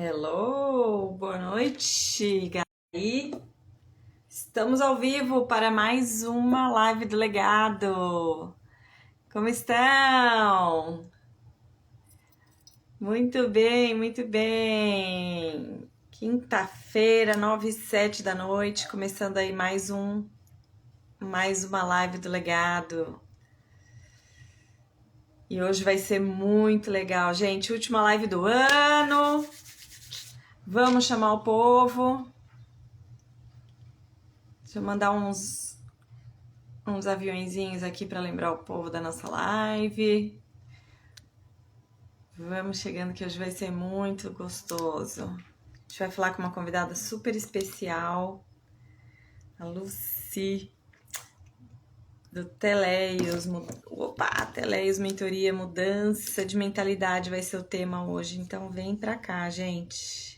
Hello, boa noite, Gabi. Estamos ao vivo para mais uma live do legado. Como estão? Muito bem, muito bem. Quinta-feira, 9h07 da noite, começando aí mais uma live do legado. E hoje vai ser muito legal, gente. Última live do ano. Vamos chamar o povo. Deixa eu mandar uns aviõezinhos aqui para lembrar o povo da nossa live. Vamos chegando que hoje vai ser muito gostoso. A gente vai falar com uma convidada super especial, a Lucy, do Teleios. Teleios Mentoria, mudança de mentalidade vai ser o tema hoje. Então vem pra cá, gente.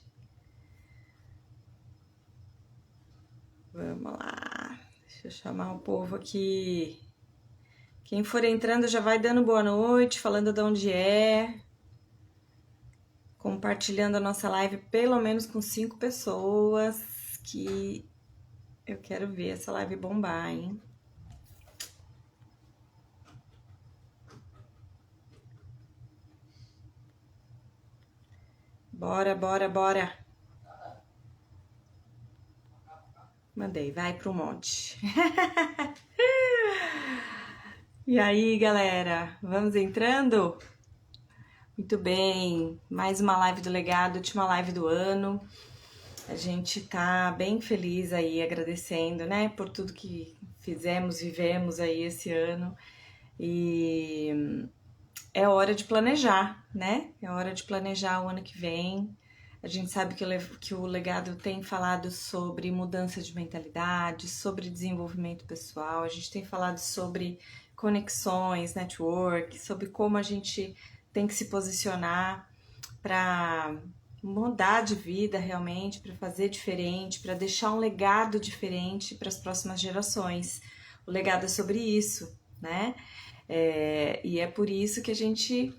Vamos lá. Deixa eu chamar o povo aqui. Quem for entrando já vai dando boa noite, falando de onde é. Compartilhando a nossa live pelo menos com 5 pessoas, que eu quero ver essa live bombar, hein? Bora, bora, bora. Mandei, vai pro monte. E aí, galera, vamos entrando? Muito bem, mais uma live do legado, última live do ano. A gente tá bem feliz aí, agradecendo, né, por tudo que fizemos, vivemos aí esse ano. E é hora de planejar, né? É hora de planejar o ano que vem. A gente sabe que o legado tem falado sobre mudança de mentalidade, sobre desenvolvimento pessoal, a gente tem falado sobre conexões, network, sobre como a gente tem que se posicionar para mudar de vida realmente, para fazer diferente, para deixar um legado diferente para as próximas gerações. O legado é sobre isso, né? E é por isso que a gente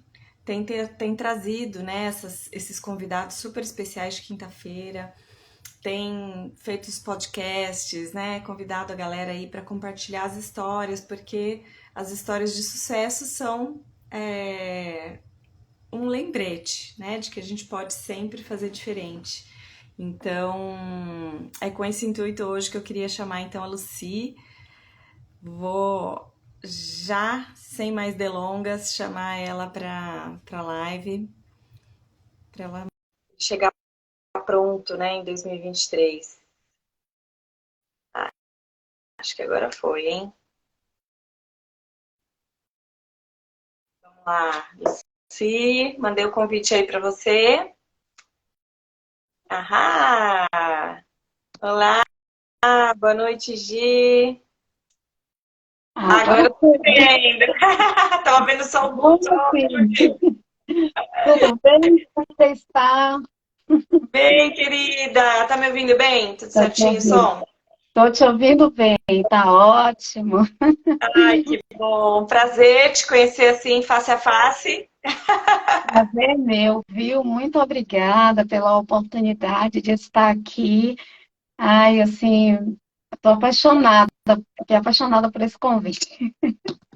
tem trazido, né, esses convidados super especiais de quinta-feira, tem feito os podcasts, né, convidado a galera aí para compartilhar as histórias, porque as histórias de sucesso são um lembrete, né, de que a gente pode sempre fazer diferente. Então, é com esse intuito hoje que eu queria chamar então a Lucy. Vou já, sem mais delongas, chamar ela para live, para ela chegar pronto, né, em 2023. Acho que agora foi, hein? Vamos lá, Lucy, mandei o convite aí para você. Ahá! Olá, boa noite, Gi. Agora eu tô vendo. Tava vendo só o botão. Tudo bem? Como você está? Bem, querida. Tá me ouvindo bem? Tudo Estou te certinho o ouvindo. som? Estou te ouvindo bem, tá ótimo. Ai, que bom. Prazer te conhecer assim, face a face. Prazer meu, viu? Muito obrigada pela oportunidade de estar aqui. Ai, assim, estou apaixonada, fiquei apaixonada por esse convite.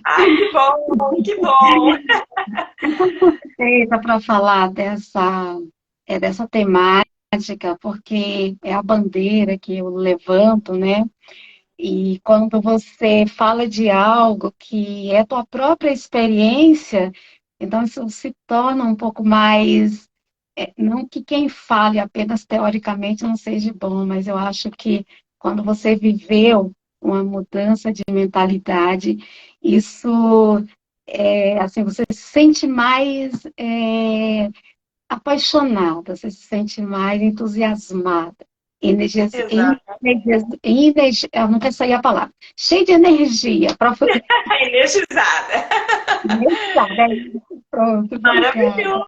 Ai, que bom, que bom. Eita, para falar dessa temática, porque é a bandeira que eu levanto, né? E quando você fala de algo que é tua própria experiência, então isso se torna um pouco mais. Não que quem fale apenas teoricamente não seja bom, mas eu acho que quando você viveu uma mudança de mentalidade, isso assim, você se sente mais apaixonada, você se sente mais entusiasmada, Exato. eu nunca saí a palavra, cheia de energia, Energizada. pronto, obrigada. Maravilhoso.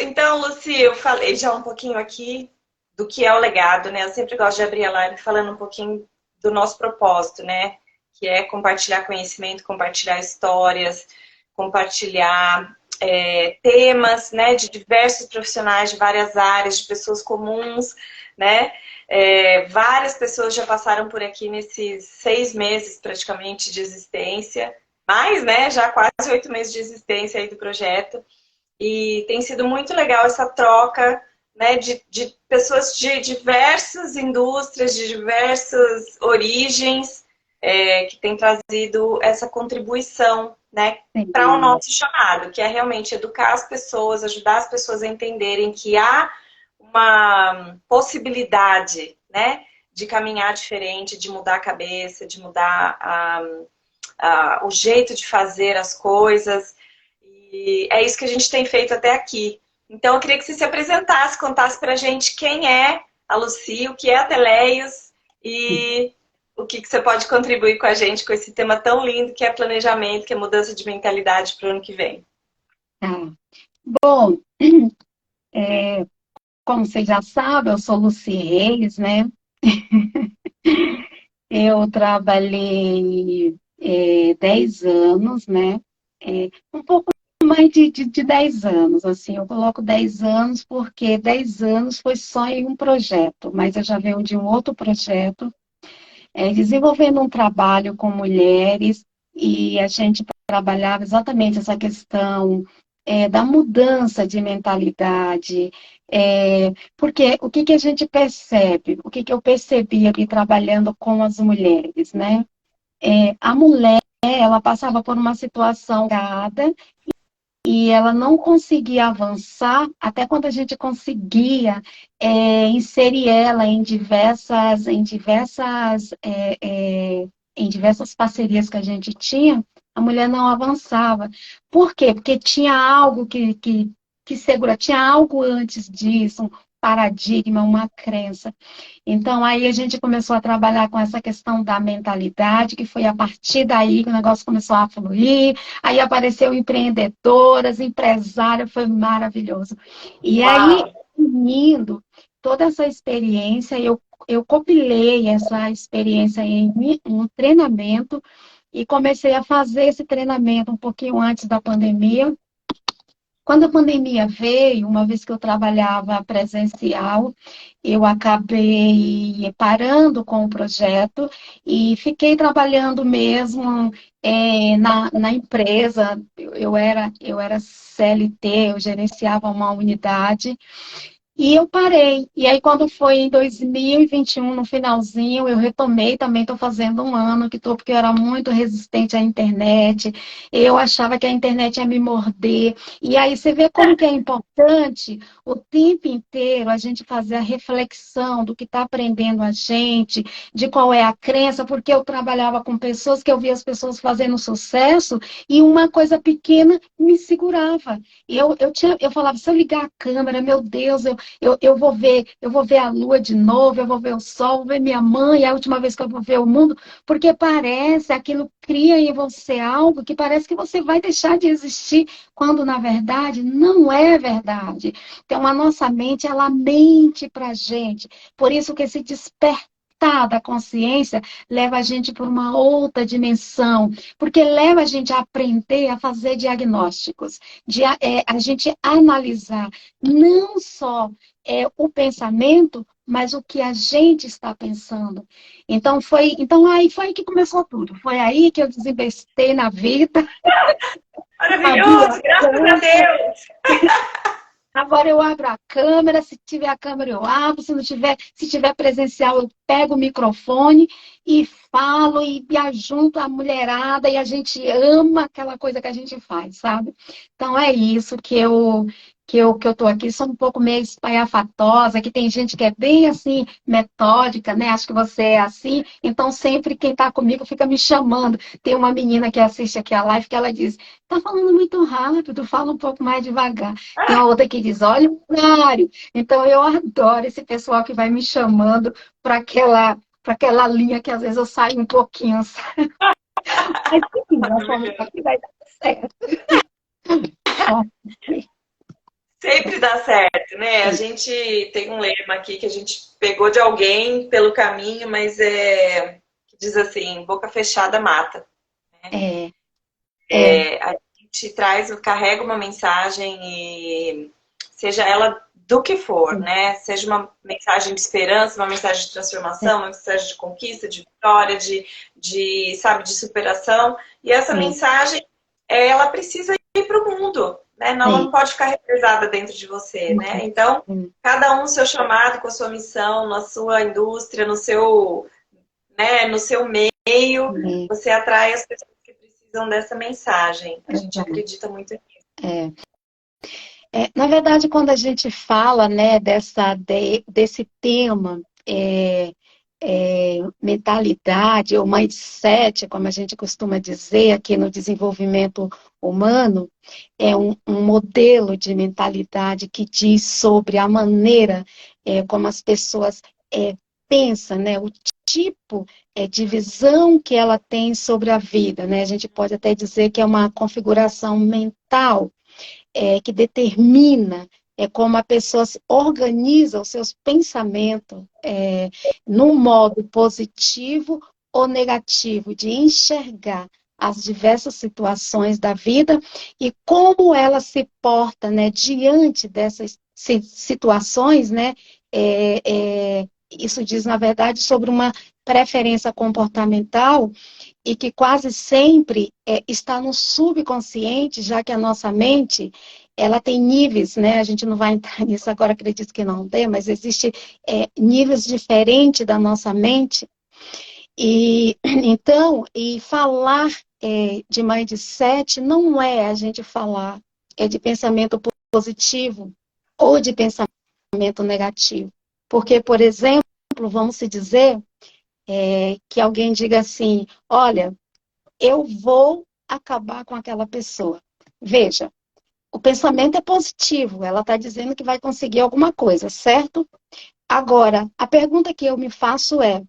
Então, Luci, eu falei já um pouquinho aqui do que é o legado, né? Eu sempre gosto de abrir a live falando um pouquinho do nosso propósito, né? Que é compartilhar conhecimento, compartilhar histórias. compartilhar temas, né, de diversos profissionais de várias áreas, de pessoas comuns, né? Várias pessoas já passaram por aqui nesses 6 meses praticamente de existência, mais, né? Já quase 8 meses de existência aí do projeto. E tem sido muito legal essa troca, né, de pessoas de diversas indústrias, de diversas origens, que tem trazido essa contribuição, né, para o Sim. nosso chamado, que é realmente educar as pessoas, ajudar as pessoas a entenderem que há uma possibilidade, né, de caminhar diferente, de mudar a cabeça, de mudar o jeito de fazer as coisas. E é isso que a gente tem feito até aqui. Então, eu queria que você se apresentasse, contasse pra gente quem é a Lucy, o que é a Teleios e o que você pode contribuir com a gente com esse tema tão lindo que é planejamento, que é mudança de mentalidade para o ano que vem. Tá. Bom, como vocês já sabem, eu sou Lucy Reis, né? Eu trabalhei 10 anos, né? Um pouco mais de 10 anos, assim, eu coloco 10 anos porque 10 anos foi só em um projeto, mas eu já venho de um outro projeto, desenvolvendo um trabalho com mulheres e a gente trabalhava exatamente essa questão da mudança de mentalidade, porque o que que a gente percebe, o que que eu percebi aqui trabalhando com as mulheres, né? A mulher, ela passava por uma situação dada e ela não conseguia avançar até quando a gente conseguia inserir ela em diversas parcerias que a gente tinha, a mulher não avançava. Por quê? Porque tinha algo que segura, tinha algo antes disso, um paradigma, uma crença. Então, aí a gente começou a trabalhar com essa questão da mentalidade, que foi a partir daí que o negócio começou a fluir. Aí apareceu empreendedoras, empresária, foi maravilhoso. E aí, Uau! unindo toda essa experiência, eu compilei essa experiência em um treinamento e comecei a fazer esse treinamento um pouquinho antes da pandemia. Quando a pandemia veio, uma vez que eu trabalhava presencial, eu acabei parando com o projeto e fiquei trabalhando mesmo na empresa. Eu era CLT, eu gerenciava uma unidade. E eu parei. E aí, quando foi em 2021, no finalzinho, eu retomei. Também estou fazendo um ano que estou, porque eu era muito resistente à internet. Eu achava que a internet ia me morder. E aí você vê como que é importante o tempo inteiro a gente fazer a reflexão do que está aprendendo a gente, de qual é a crença, porque eu trabalhava com pessoas que eu via as pessoas fazendo sucesso e uma coisa pequena me segurava. E eu falava, se eu ligar a câmera, meu Deus, eu vou ver a lua de novo, eu vou ver o sol, vou ver minha mãe, é a última vez que eu vou ver o mundo, porque parece, aquilo cria em você algo que parece que você vai deixar de existir, quando na verdade não é verdade. Então a nossa mente, ela mente pra gente. Por isso que esse despertar da consciência leva a gente para uma outra dimensão, porque leva a gente a aprender a fazer diagnósticos, a gente analisar não só o pensamento, mas o que a gente está pensando. Então aí foi aí que começou tudo. Foi aí que eu desinvestei na vida, abri a Maravilhoso, graças a câmera. Deus! Agora eu abro a câmera, se tiver a câmera eu abro, se não tiver, se tiver presencial eu pego o microfone e falo e ajunto a mulherada e a gente ama aquela coisa que a gente faz, sabe? Então é isso que eu tô aqui, sou um pouco meio espalhafatosa, que tem gente que é bem assim metódica, né? Acho que você é assim, então sempre quem tá comigo fica me chamando. Tem uma menina que assiste aqui a live que ela diz: "Tá falando muito rápido, fala um pouco mais devagar". Tem uma outra que diz, olha o horário. Então, eu adoro esse pessoal que vai me chamando para aquela linha que às vezes eu saio um pouquinho. Sabe? Mas, enfim, nós vamos Maravilhoso. aqui, vai dar certo. Ó, Sempre dá certo, né? A é, gente tem um lema aqui que a gente pegou de alguém pelo caminho, mas que diz assim, boca fechada mata. é, é, É, a gente gente traz, carrega uma mensagem e seja ela do que for, sim, né? Seja uma mensagem de esperança, uma mensagem de sim, transformação, uma mensagem de conquista, de vitória, sabe, de superação. E essa sim, mensagem, ela precisa ir para o mundo, né? Ela sim, não pode ficar represada dentro de você, né? Então, sim, cada um no seu chamado, com a sua missão, na sua indústria, no seu, né, no seu meio, sim, você atrai as pessoas que precisam dessa mensagem. A gente exato. acredita muito nisso. É. Na verdade, quando a gente fala, né, desse tema, mentalidade ou mindset, como a gente costuma dizer aqui no desenvolvimento humano, é um modelo de mentalidade que diz sobre a maneira como as pessoas pensam, né, o tipo de visão que ela tem sobre a vida, né? A gente pode até dizer que é uma configuração mental que determina como a pessoa se organiza os seus pensamentos num modo positivo ou negativo, de enxergar as diversas situações da vida e como ela se porta, né, diante dessas situações, né, isso diz, na verdade, sobre uma preferência comportamental e que quase sempre está no subconsciente, já que a nossa mente, ela tem níveis, né? A gente não vai entrar nisso agora, acredito que não tem, mas existe níveis diferentes da nossa mente. E então, e falar de mindset não é a gente falar de pensamento positivo ou de pensamento negativo. Porque, por exemplo, vamos se dizer que alguém diga assim, olha, eu vou acabar com aquela pessoa. Veja, o pensamento é positivo, ela está dizendo que vai conseguir alguma coisa, certo? Agora, a pergunta que eu me faço é: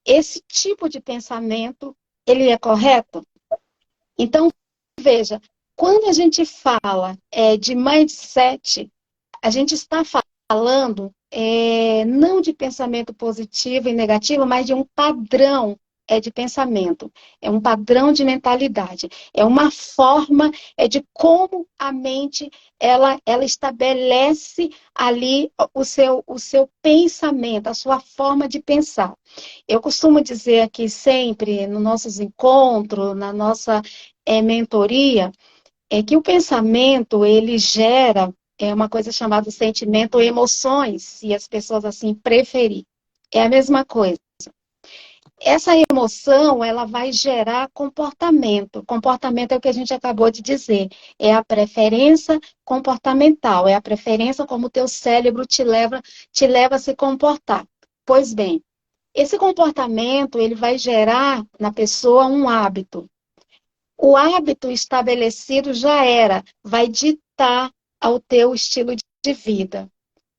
esse tipo de pensamento, ele é correto? Então, veja, quando a gente fala de mindset, a gente está falando não de pensamento positivo e negativo, mas de um padrão de pensamento, é um padrão de mentalidade, é uma forma de como a mente ela estabelece ali o seu pensamento, a sua forma de pensar. Eu costumo dizer aqui sempre, nos nossos encontros, na nossa mentoria, que o pensamento, ele gera uma coisa chamada sentimento ou emoções, se as pessoas assim preferirem. É a mesma coisa. Essa emoção, ela vai gerar comportamento. Comportamento é o que a gente acabou de dizer. É a preferência comportamental, é a preferência como o teu cérebro te leva a se comportar. Pois bem, esse comportamento, ele vai gerar na pessoa um hábito. O hábito estabelecido já era, vai ditar ao teu estilo de vida.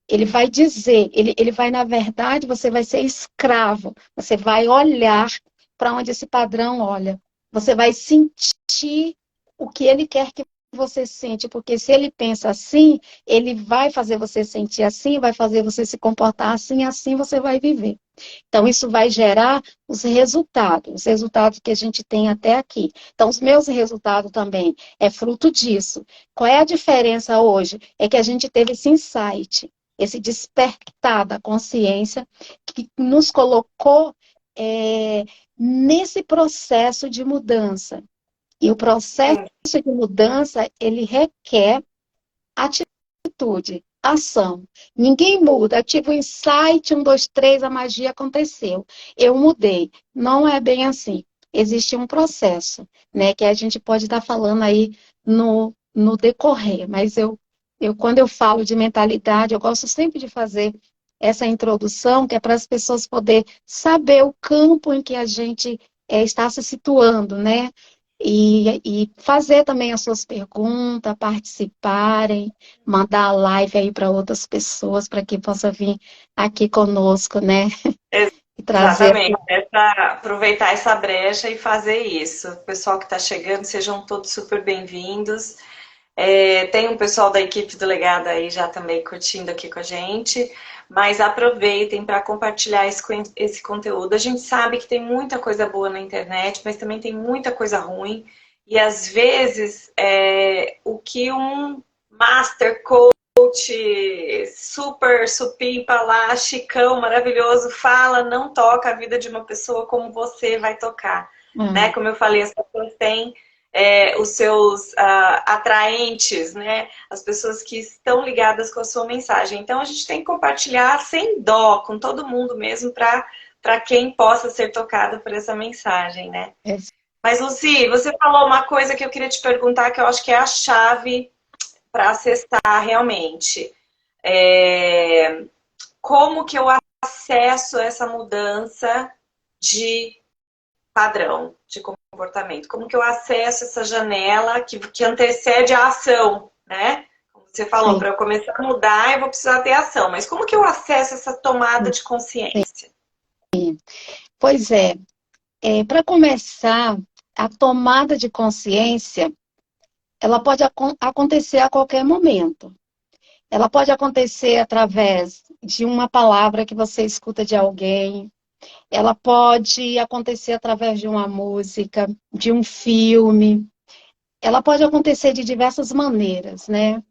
Ele vai dizer, ele vai, na verdade, você vai ser escravo. Você vai olhar para onde esse padrão olha. Você vai sentir o que ele quer que você sente, porque se ele pensa assim, ele vai fazer você sentir assim, vai fazer você se comportar assim, assim você vai viver. Então, isso vai gerar os resultados que a gente tem até aqui. Então, os meus resultados também é fruto disso. Qual é a diferença hoje? É que a gente teve esse insight, esse despertar da consciência que nos colocou nesse processo de mudança. E o processo Sim. de mudança, ele requer atitude, ação. Ninguém muda. Eu tive um insight, um, dois, três, a magia aconteceu. Eu mudei. Não é bem assim. Existe um processo, né, que a gente pode estar falando aí no decorrer, mas quando eu falo de mentalidade, eu gosto sempre de fazer essa introdução, que é para as pessoas poderem saber o campo em que a gente está se situando, né? E fazer também as suas perguntas, participarem, mandar a live aí para outras pessoas, para que possa vir aqui conosco, né? E trazer. Exatamente. Aproveitar essa brecha e fazer isso. O pessoal que está chegando, sejam todos super bem-vindos. Tem um pessoal da equipe do Legado aí já também curtindo aqui com a gente, mas aproveitem para compartilhar esse conteúdo. A gente sabe que tem muita coisa boa na internet, mas também tem muita coisa ruim. E às vezes o que um master coach super supimpa lá, chicão, maravilhoso, fala, não toca a vida de uma pessoa como você vai tocar. Né? Hum, Como eu falei, as pessoas têm os seus atraentes, né? As pessoas que estão ligadas com a sua mensagem. Então a gente tem que compartilhar sem dó, com todo mundo mesmo, para quem possa ser tocado por essa mensagem, né? é, Mas, Luci, você falou uma coisa que eu queria te perguntar, que eu acho que é a chave para acessar realmente. É, como que eu acesso essa mudança de padrão, de comportamento? Como que eu acesso essa janela que antecede a ação, né? Como você falou, sim, para eu começar a mudar, eu vou precisar ter ação. Mas como que eu acesso essa tomada de sim. consciência? Pois é, para começar, a tomada de consciência, ela pode acontecer a qualquer momento. Ela pode acontecer através de uma palavra que você escuta de alguém, ela pode acontecer através de uma música, de um filme, ela pode acontecer de diversas maneiras, né?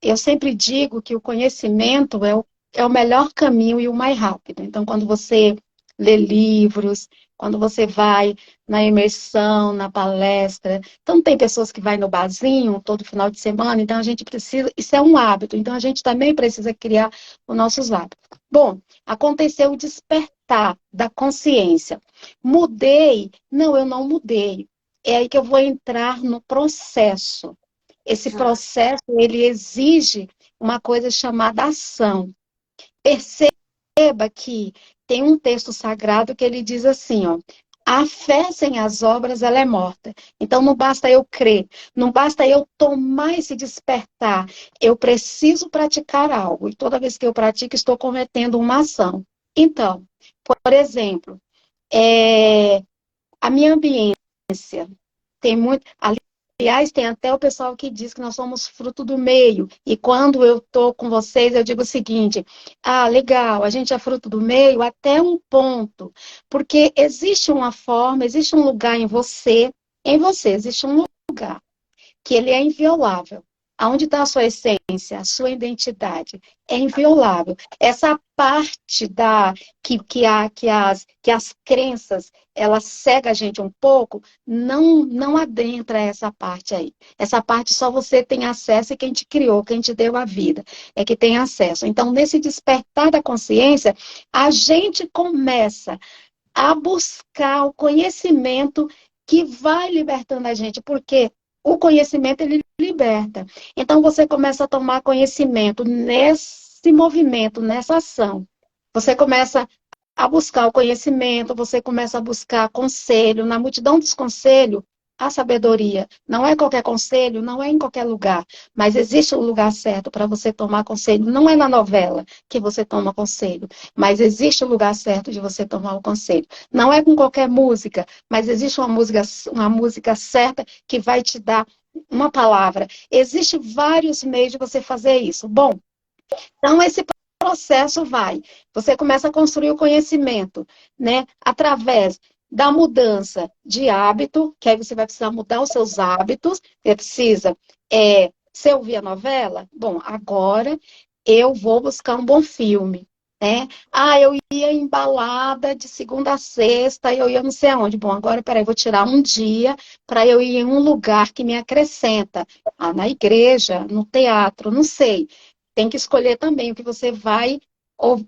Eu sempre digo que o conhecimento é o melhor caminho e o mais rápido. Então, quando você lê livros, quando você vai na imersão, na palestra, então tem pessoas que vai no barzinho todo final de semana, então a gente precisa, isso é um hábito, então a gente também precisa criar os nossos hábitos. Bom, aconteceu o despertar da consciência. Mudei? Não, eu não mudei. É aí que eu vou entrar no processo. Esse processo, ele exige uma coisa chamada ação. Perceba que tem um texto sagrado que ele diz assim, ó, a fé sem as obras, ela é morta. Então, não basta eu crer, não basta eu tomar esse despertar. Eu preciso praticar algo. E toda vez que eu pratico, estou cometendo uma ação. Então, por exemplo, a minha ambiência tem muito. Aliás, tem até o pessoal que diz que nós somos fruto do meio. E quando eu estou com vocês, eu digo o seguinte: ah, legal, a gente é fruto do meio até um ponto. Porque existe uma forma, existe um lugar em você existe um lugar que ele é inviolável. Aonde está a sua essência, a sua identidade? É inviolável. Essa parte que as crenças ela cega a gente um pouco, não adentra essa parte aí. Essa parte só você tem acesso e quem te criou, quem te deu a vida, é que tem acesso. Então, nesse despertar da consciência, a gente começa a buscar o conhecimento que vai libertando a gente, porque o conhecimento ele liberta. Então você começa a tomar conhecimento nesse movimento, nessa ação. Você começa a buscar o conhecimento, você começa a buscar conselho, na multidão dos conselhos, a sabedoria. Não é qualquer conselho, não é em qualquer lugar, mas existe um lugar certo para você tomar conselho. Não é na novela que você toma conselho, mas existe o um lugar certo de você tomar o conselho. Não é com qualquer música, mas existe uma música certa que vai te dar uma palavra. Existem vários meios de você fazer isso. Bom, então esse processo vai. Você começa a construir o conhecimento, né? Através da mudança de hábito, que aí você vai precisar mudar os seus hábitos, você precisa, você ouvir a novela? Bom, agora eu vou buscar um bom filme, né? Ah, eu ia em balada de segunda a sexta, eu ia não sei aonde. Bom, agora, peraí, vou tirar um dia para eu ir em um lugar que me acrescenta. Ah, na igreja, no teatro, não sei. Tem que escolher também o que você vai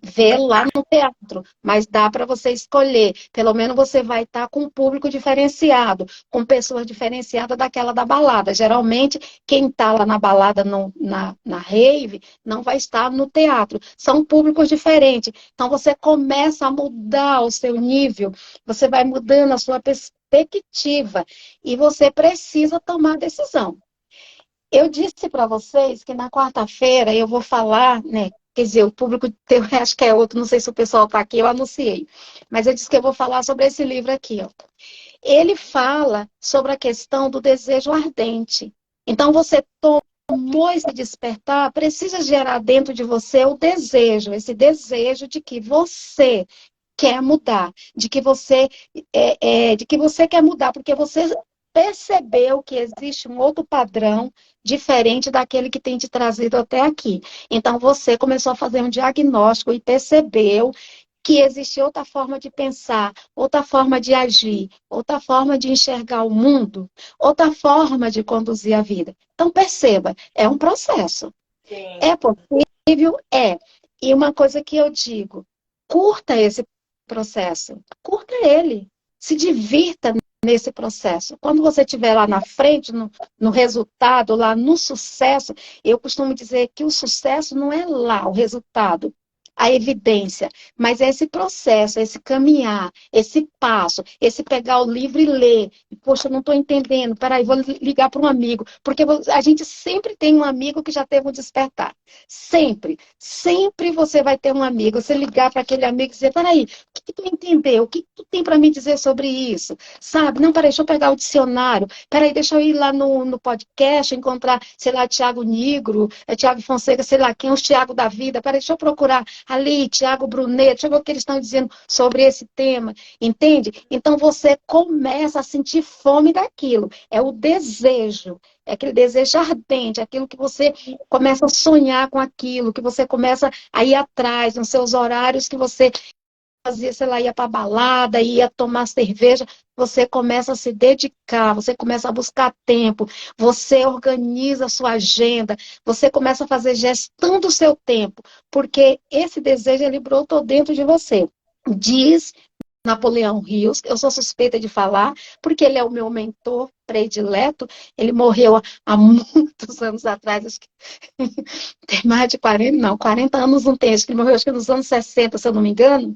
ver lá no teatro, mas dá para você escolher. Pelo menos você vai estar com um público diferenciado, com pessoas diferenciadas daquela da balada. Geralmente, quem está lá na balada, na rave, não vai estar no teatro. São públicos diferentes. Então, você começa a mudar o seu nível, você vai mudando a sua perspectiva e você precisa tomar decisão. Eu disse para vocês que na quarta-feira eu vou falar, né? Quer dizer, o público teu, acho que é outro, não sei se o pessoal está aqui, eu anunciei. Mas eu disse que eu vou falar sobre esse livro aqui, ó. Ele fala sobre a questão do desejo ardente. Então, você tomou esse despertar, precisa gerar dentro de você o desejo, esse desejo de que você quer mudar, de que você quer mudar, porque você percebeu que existe um outro padrão diferente daquele que tem te trazido até aqui. Então, você começou a fazer um diagnóstico e percebeu que existe outra forma de pensar, outra forma de agir, outra forma de enxergar o mundo, outra forma de conduzir a vida. Então, perceba, é um processo. Sim. É possível? É. E uma coisa que eu digo, curta esse processo, curta ele, se divirta nesse processo. Quando você estiver lá na frente, no resultado, lá no sucesso, eu costumo dizer que o sucesso não é lá o resultado, a evidência, mas é esse processo, esse caminhar, esse passo, esse pegar o livro e ler. Poxa, eu não estou entendendo, peraí, vou ligar para um amigo, porque a gente sempre tem um amigo que já teve um despertar. Sempre, sempre você vai ter um amigo. Você ligar para aquele amigo e dizer, peraí, o que tu entendeu? O que tu tem para me dizer sobre isso? Sabe? Não, peraí, deixa eu pegar o dicionário. Peraí, deixa eu ir lá no podcast, encontrar, sei lá, Tiago Nigro, Tiago Fonseca, sei lá quem, os Tiago da vida. Peraí, deixa eu procurar ali, Tiago Brunet, deixa eu ver o que eles estão dizendo sobre esse tema. Entende? Então você começa a sentir fome daquilo. É o desejo. É aquele desejo ardente, aquilo que você começa a sonhar com aquilo, que você começa a ir atrás, nos seus horários que você fazia, sei lá, ia para balada, ia tomar cerveja, você começa a se dedicar, você começa a buscar tempo, você organiza a sua agenda, você começa a fazer gestão do seu tempo, porque esse desejo, ele brotou dentro de você. Diz Napoleão Hills, eu sou suspeita de falar, porque ele é o meu mentor predileto, ele morreu há muitos anos atrás, acho que tem mais de 40, não, 40 anos não tem, acho que ele morreu acho que nos anos 60, se eu não me engano,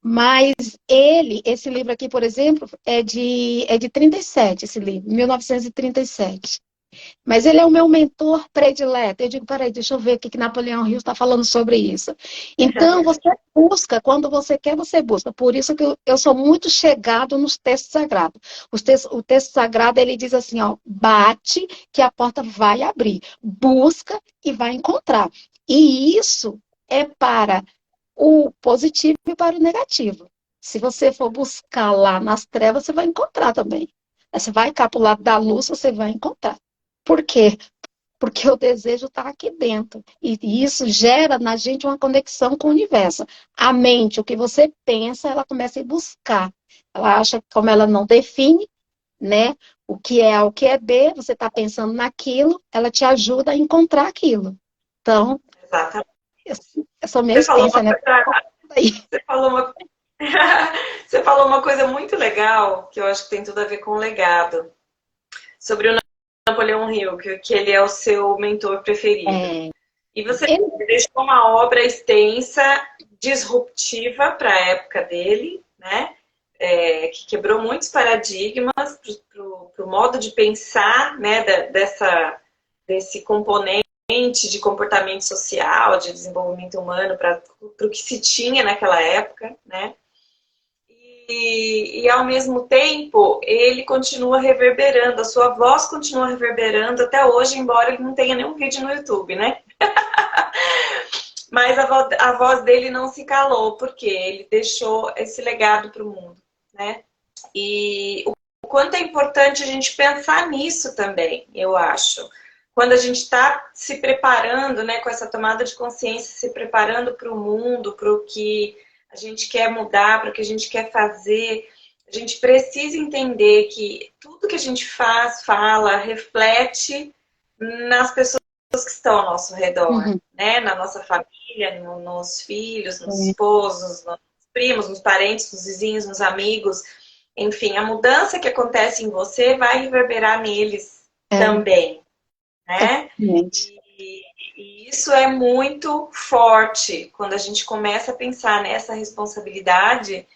mas esse livro aqui, por exemplo, é de 37, esse livro, 1937. Mas ele é o meu mentor predileto. Eu digo, peraí, deixa eu ver o que Napoleão Hill está falando sobre isso. Então, você busca, quando você quer, você busca. Por isso que eu sou muito chegado nos textos sagrados. O texto sagrado, ele diz assim, ó, bate que a porta vai abrir. Busca e vai encontrar. E isso é para o positivo e para o negativo. Se você for buscar lá nas trevas, você vai encontrar também. Você vai cá para o lado da luz, você vai encontrar. Por quê? Porque o desejo está aqui dentro. E isso gera na gente uma conexão com o universo. A mente, o que você pensa, ela começa a ir buscar. Ela acha que como ela não define, né, o que é A, o que é B, você está pensando naquilo, ela te ajuda a encontrar aquilo. Então, Exatamente. essa é a minha Você falou experiência, uma né? coisa, você falou uma, você falou uma coisa muito legal, que eu acho que tem tudo a ver com o legado, sobre o Napoleão Hill, que ele é o seu mentor preferido. É, E você ele, deixou uma obra extensa, disruptiva para a época dele, né? Que quebrou muitos paradigmas para o modo de pensar, né? Desse componente de comportamento social, de desenvolvimento humano, para o que se tinha naquela época, né? E ao mesmo tempo, ele continua reverberando, a sua voz continua reverberando até hoje, embora ele não tenha nenhum vídeo no YouTube, né? Mas a voz dele não se calou, porque ele deixou esse legado para o mundo, né? E o quanto é importante a gente pensar nisso também, eu acho. Quando a gente está se preparando, né, com essa tomada de consciência, se preparando para o mundo, para o que a gente quer mudar, para o que a gente quer fazer, a gente precisa entender que tudo que a gente faz, fala, reflete nas pessoas que estão ao nosso redor, uhum, né? Na nossa família, nos filhos, nos esposos, nos primos, nos parentes, nos vizinhos, nos amigos. Enfim, a mudança que acontece em você vai reverberar neles é, também, né? exatamente. E isso é muito forte quando a gente começa a pensar nessa responsabilidade,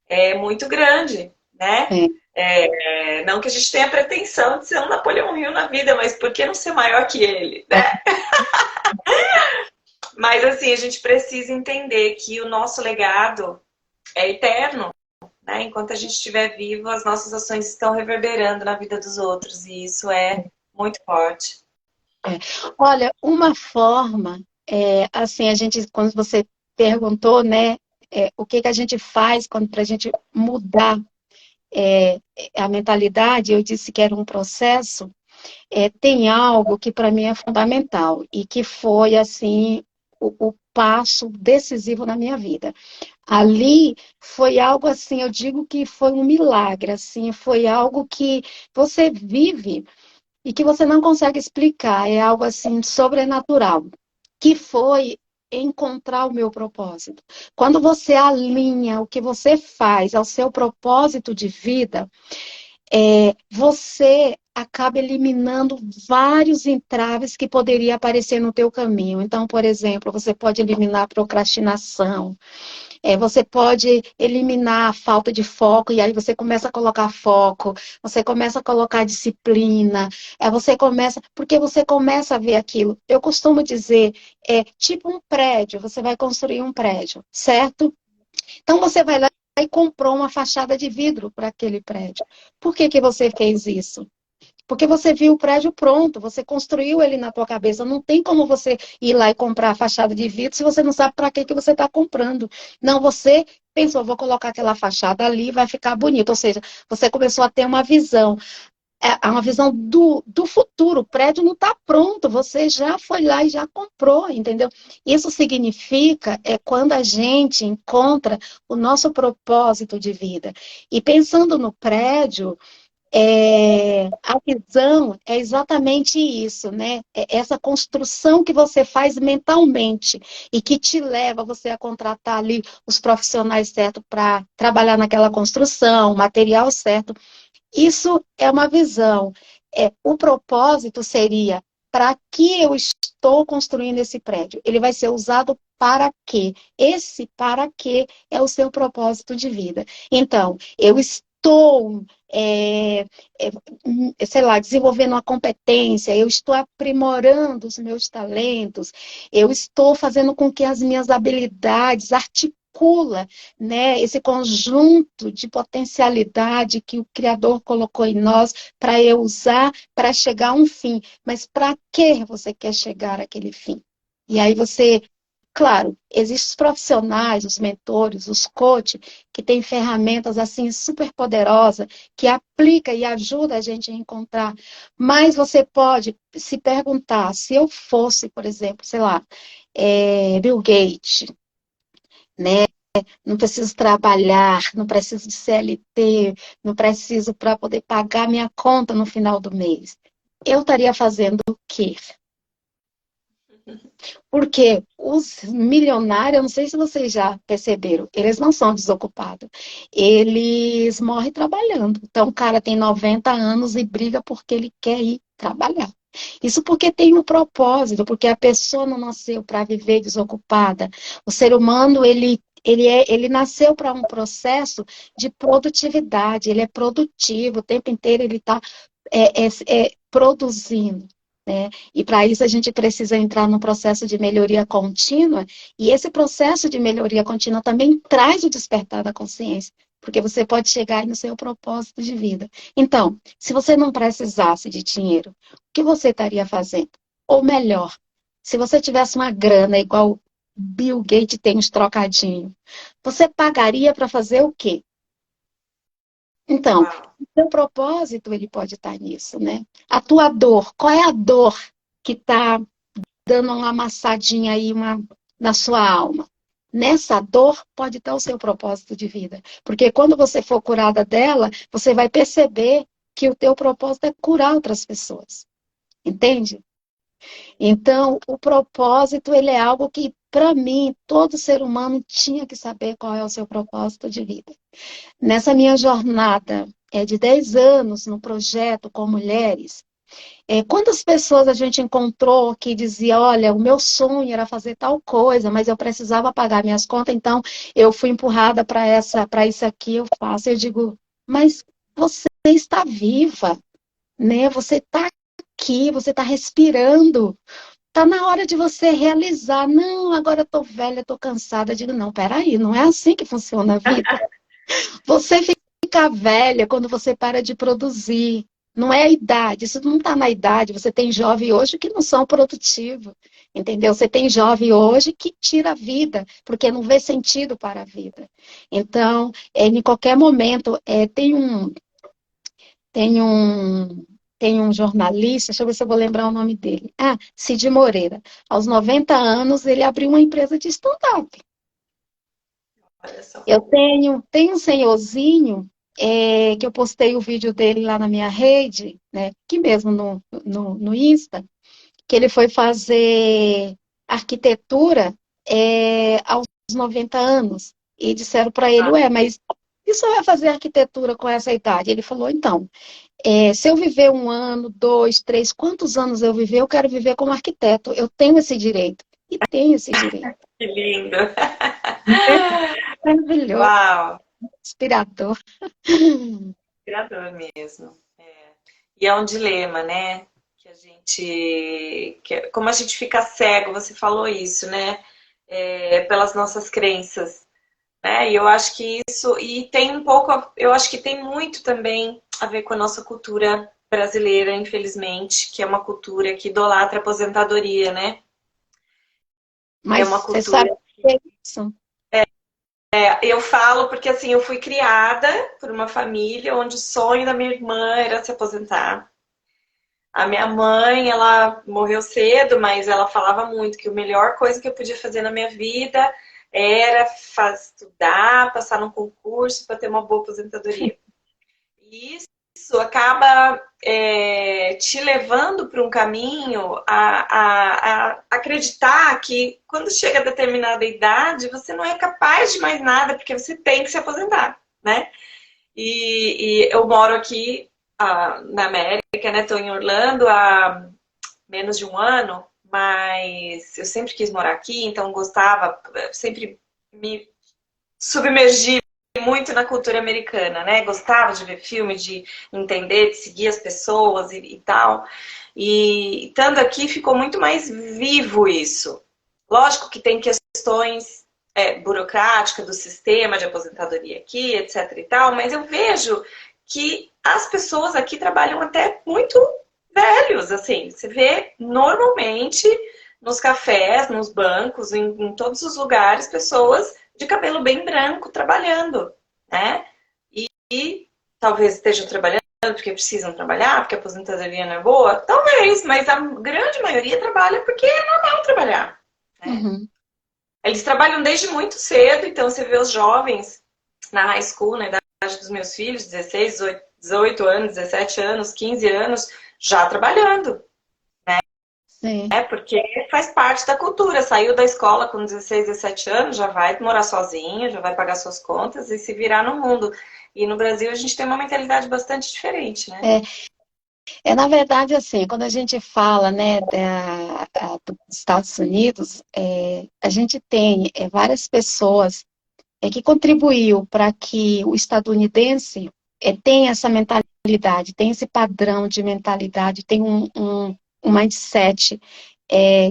é muito grande, né? É. Não que a gente tenha pretensão de ser um Napoleão Hill na vida, mas por que não ser maior que ele, né? Mas assim, a gente precisa entender que o nosso legado é eterno, né? Enquanto a gente estiver vivo, as nossas ações estão reverberando na vida dos outros, e isso é muito forte. É. Olha, uma forma, assim, a gente, quando você perguntou, né, o que que a gente faz para a gente mudar, a mentalidade, eu disse que era um processo, tem algo que para mim é fundamental e que foi assim o passo decisivo na minha vida. Ali foi algo assim, eu digo que foi um milagre, assim, foi algo que você vive e que você não consegue explicar, é algo assim sobrenatural, que foi encontrar o meu propósito. Quando você alinha o que você faz ao seu propósito de vida, você acaba eliminando vários entraves que poderiam aparecer no teu caminho. Então, por exemplo, você pode eliminar a procrastinação, você pode eliminar a falta de foco, e aí você começa a colocar foco, você começa a colocar disciplina, porque você começa a ver aquilo. Eu costumo dizer, é tipo um prédio, você vai construir um prédio, certo? Então você vai lá e comprou uma fachada de vidro para aquele prédio. Por que que você fez isso? Porque você viu o prédio pronto, você construiu ele na tua cabeça. Não tem como você ir lá e comprar a fachada de vidro se você não sabe para que você está comprando. Não, você pensou, vou colocar aquela fachada ali, vai ficar bonito. Ou seja, você começou a ter uma visão. É uma visão do futuro. O prédio não está pronto, você já foi lá e já comprou, entendeu? Isso significa quando a gente encontra o nosso propósito de vida. E pensando no prédio, a visão é exatamente isso, né? É essa construção que você faz mentalmente e que te leva você a contratar ali os profissionais certos para trabalhar naquela construção, o material certo. Isso é uma visão. O propósito seria para que eu estou construindo esse prédio? Ele vai ser usado para quê? Esse para quê é o seu propósito de vida. Então, eu estou, sei lá, desenvolvendo uma competência, eu estou aprimorando os meus talentos, eu estou fazendo com que as minhas habilidades articula, né, esse conjunto de potencialidade que o Criador colocou em nós para eu usar para chegar a um fim. Mas para que você quer chegar àquele fim? E aí você, claro, existem os profissionais, os mentores, os coaches, que têm ferramentas assim super poderosas, que aplica e ajuda a gente a encontrar. Mas você pode se perguntar, se eu fosse, por exemplo, sei lá, Bill Gates, né? Não preciso trabalhar, não preciso de CLT, não preciso para poder pagar minha conta no final do mês. Eu estaria fazendo o quê? Porque os milionários, eu não sei se vocês já perceberam, eles não são desocupados. Eles morrem trabalhando. Então, o cara tem 90 anos e briga porque ele quer ir trabalhar. Isso porque tem um propósito, porque a pessoa não nasceu para viver desocupada. O ser humano, ele nasceu para um processo de produtividade, ele é produtivo, o tempo inteiro ele está produzindo. Né? E para isso a gente precisa entrar num processo de melhoria contínua, e esse processo de melhoria contínua também traz o despertar da consciência, porque você pode chegar aí no seu propósito de vida. Então, se você não precisasse de dinheiro, o que você estaria fazendo? Ou melhor, se você tivesse uma grana igual Bill Gates tem uns trocadinhos, você pagaria para fazer o quê? Então, Uau. o seu propósito, ele pode estar nisso, né? A tua dor, qual é a dor que está dando uma amassadinha aí na sua alma? Nessa dor pode estar o seu propósito de vida. Porque quando você for curada dela, você vai perceber que o teu propósito é curar outras pessoas. Entende? Então, o propósito, ele é algo que, para mim, todo ser humano tinha que saber qual é o seu propósito de vida. Nessa minha jornada de 10 anos no projeto com mulheres, quantas pessoas a gente encontrou que dizia, olha, o meu sonho era fazer tal coisa, mas eu precisava pagar minhas contas, então eu fui empurrada para isso aqui, eu faço. Eu digo, mas você está viva, né? Você está aqui, você está respirando. Está na hora de você realizar. Não, agora eu estou velha, estou cansada. Eu digo, não, peraí, não é assim que funciona a vida. Você fica velha quando você para de produzir, não é a idade, isso não está na idade. Você tem jovem hoje que não são produtivos, entendeu? Você tem jovem hoje que tira a vida, porque não vê sentido para a vida. Então, em qualquer momento, tem um, tem um jornalista, deixa eu ver se eu vou lembrar o nome dele. Ah, Cid Moreira. Aos 90 anos, ele abriu uma empresa de stand-up. Olha só. Tenho um senhorzinho que eu postei o vídeo dele lá na minha rede, né, aqui mesmo no Insta, que ele foi fazer arquitetura aos 90 anos. E disseram para ele, ué, mas e você vai fazer arquitetura com essa idade? Ele falou, então, se eu viver 1 ano, 2, 3, quantos anos eu viver, eu quero viver como arquiteto. Eu tenho esse direito. E tenho esse direito. Que lindo! Maravilhoso, Uau! inspirador. Inspirador mesmo. É. E é um dilema, né? Que a gente. Como a gente fica cego, você falou isso, né? Pelas nossas crenças. Né? E eu acho que isso. E tem um pouco. Eu acho que tem muito também a ver com a nossa cultura brasileira, infelizmente, que é uma cultura que idolatra a aposentadoria, né? É Mas uma você sabe cultura. o que é isso? Eu falo porque assim, eu fui criada por uma família onde o sonho da minha irmã era se aposentar. A minha mãe, ela morreu cedo, mas ela falava muito que a melhor coisa que eu podia fazer na minha vida era estudar, passar num concurso para ter uma boa aposentadoria. E isso acaba te levando para um caminho a acreditar que quando chega a determinada idade, você não é capaz de mais nada, porque você tem que se aposentar, né? E eu moro aqui na América, né? Estou em Orlando há menos de 1 ano, mas eu sempre quis morar aqui, então gostava, sempre me submergi muito na cultura americana, né? Gostava de ver filme, de entender, de seguir as pessoas e tal. E estando aqui ficou muito mais vivo isso. Lógico que tem questões burocráticas do sistema de aposentadoria aqui, etc e tal, mas eu vejo que as pessoas aqui trabalham até muito velhos, assim. Você vê normalmente nos cafés, nos bancos, em todos os lugares, pessoas de cabelo bem branco trabalhando, né? E talvez estejam trabalhando porque precisam trabalhar, porque a aposentadoria não é boa, talvez, mas a grande maioria trabalha porque é normal trabalhar, né? Uhum. Eles trabalham desde muito cedo, então você vê os jovens na high school, na idade dos meus filhos, 16, 18 anos, 17 anos, 15 anos, já trabalhando. Sim. Porque faz parte da cultura. Saiu da escola com 16, 17 anos, já vai morar sozinho, já vai pagar suas contas e se virar no mundo. E no Brasil a gente tem uma mentalidade bastante diferente, né? Na verdade, assim, quando a gente fala, né, dos Estados Unidos, a gente tem várias pessoas que contribuiu para que o estadunidense tenha essa mentalidade, tenha esse padrão de mentalidade, tem um mindset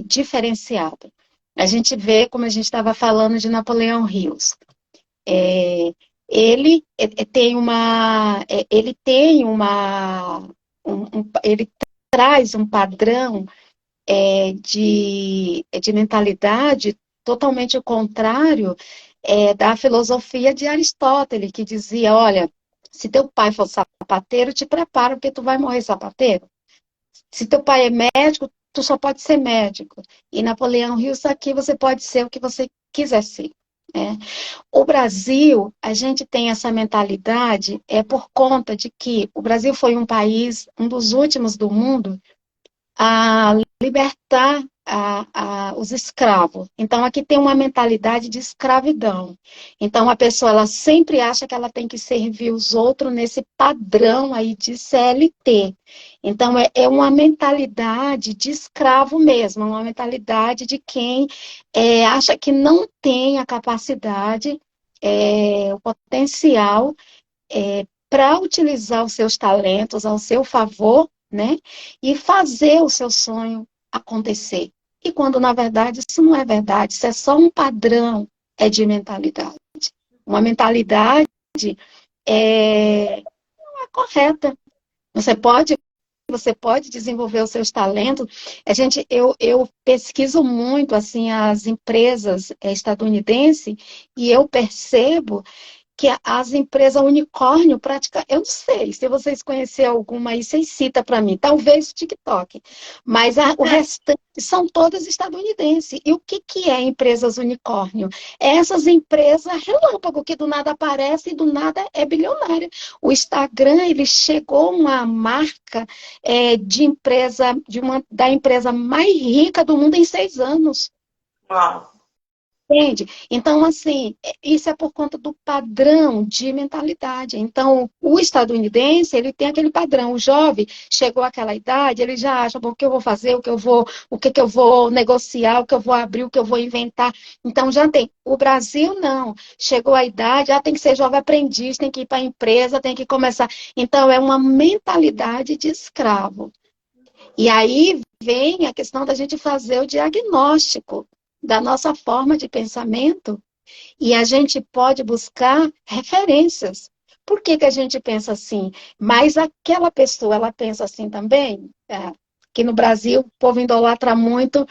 diferenciado. A gente vê, como a gente estava falando de Napoleão Hills, é, ele tem ele traz um padrão de mentalidade totalmente o contrário da filosofia de Aristóteles, que dizia, olha, se teu pai for sapateiro, te prepara porque tu vai morrer sapateiro. Se teu pai é médico, tu só pode ser médico. E Napoleão Hill, aqui você pode ser o que você quiser ser. Né? O Brasil, a gente tem essa mentalidade por conta de que o Brasil foi um país, um dos últimos do mundo, a libertar os escravos. Então, aqui tem uma mentalidade de escravidão. Então, a pessoa ela sempre acha que ela tem que servir os outros nesse padrão aí de CLT. Então, é uma mentalidade de escravo mesmo, uma mentalidade de quem acha que não tem a capacidade, o potencial para utilizar os seus talentos ao seu favor, né? E fazer o seu sonho acontecer. E quando, na verdade, isso não é verdade, isso é só um padrão de mentalidade. Uma mentalidade não é correta, Você pode você pode desenvolver os seus talentos. Eu pesquiso muito assim as empresas estadunidenses e eu percebo que as empresas unicórnio eu não sei se vocês conhecerem alguma aí, vocês citam para mim, talvez o TikTok, mas o restante são todas estadunidenses. E o que é empresas unicórnio? É essas empresas relâmpago, que do nada aparece e do nada é bilionária. O Instagram, ele chegou a uma marca de empresa, da empresa mais rica do mundo em 6 anos. Uau. Entende? Então, assim, isso é por conta do padrão de mentalidade. Então, o estadunidense, ele tem aquele padrão. O jovem chegou àquela idade, ele já acha, bom, o que eu vou fazer, o que eu vou negociar, o que eu vou abrir, o que eu vou inventar. Então, já tem. O Brasil, não. Chegou à idade, tem que ser jovem aprendiz, tem que ir para a empresa, tem que começar. Então, é uma mentalidade de escravo. E aí vem a questão da gente fazer o diagnóstico da nossa forma de pensamento e a gente pode buscar referências. Por que a gente pensa assim? Mas aquela pessoa, ela pensa assim também? Que no Brasil o povo idolatra muito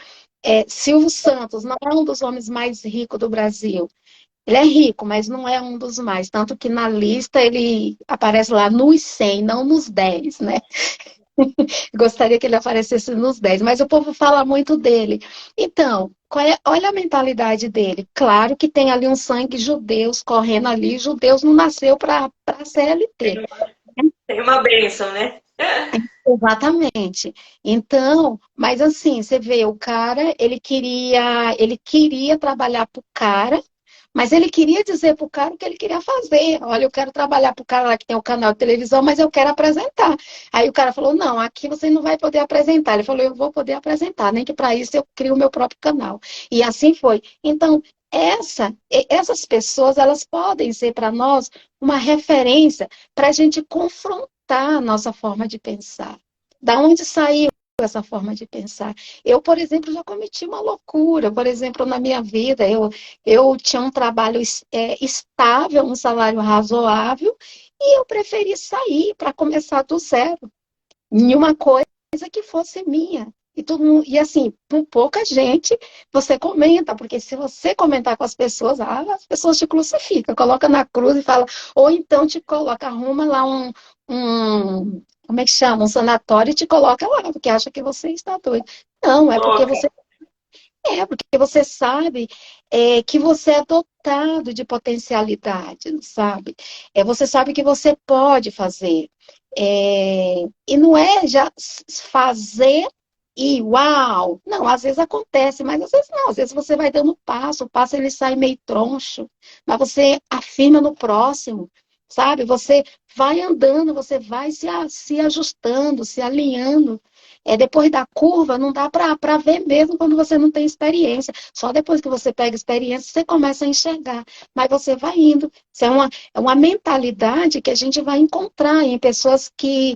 Silvio Santos, não é um dos homens mais ricos do Brasil. Ele é rico, mas não é um dos mais. Tanto que na lista ele aparece lá nos 100, não nos 10, né? Gostaria que ele aparecesse nos 10, mas o povo fala muito dele. Então, olha a mentalidade dele. Claro que tem ali um sangue judeus correndo ali. Judeus não nasceu para CLT. Tem uma bênção, né? Exatamente. Então, mas assim, você vê, o cara, ele queria trabalhar para o cara, mas ele queria dizer para o cara o que ele queria fazer. Olha, eu quero trabalhar para o cara lá que tem o canal de televisão, mas eu quero apresentar. Aí o cara falou, não, aqui você não vai poder apresentar. Ele falou, eu vou poder apresentar, nem que para isso eu crio o meu próprio canal. E assim foi. Então, essas pessoas, elas podem ser para nós uma referência para a gente confrontar a nossa forma de pensar. Da onde saiu essa forma de pensar? Eu, por exemplo, já cometi uma loucura. Por exemplo, na minha vida, eu tinha um trabalho estável, um salário razoável, e eu preferi sair para começar do zero, em uma coisa que fosse minha. E, todo mundo, e assim, com pouca gente, você comenta, porque se você comentar com as pessoas, as pessoas te crucificam, coloca na cruz e fala, ou então te coloca, arruma lá como é que chama? Um sanatório e te coloca lá, porque acha que você está doido. Não, Louca. porque você sabe que você é dotado de potencialidade, sabe? Você sabe que você pode fazer. E não é já fazer e uau! Não, às vezes acontece, mas às vezes não. Às vezes você vai dando passo, o passo ele sai meio troncho, mas você afirma no próximo, sabe? Você vai andando, você vai se ajustando, se alinhando. Depois da curva, não dá para ver mesmo quando você não tem experiência. Só depois que você pega experiência, você começa a enxergar. Mas você vai indo. Isso é uma mentalidade que a gente vai encontrar em pessoas que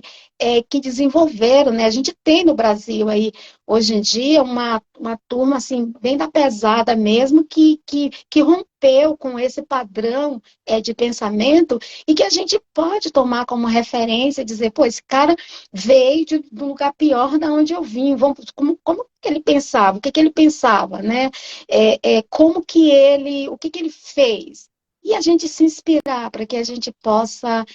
desenvolveram, né? A gente tem no Brasil aí, hoje em dia, uma turma assim, bem da pesada mesmo, que rompeu com esse padrão de pensamento e que a gente pode tomar como referência e dizer, pô, esse cara veio de um lugar pior da onde eu vim. Como que ele pensava? O que ele pensava, né? O que ele fez? E a gente se inspirar para que a gente possa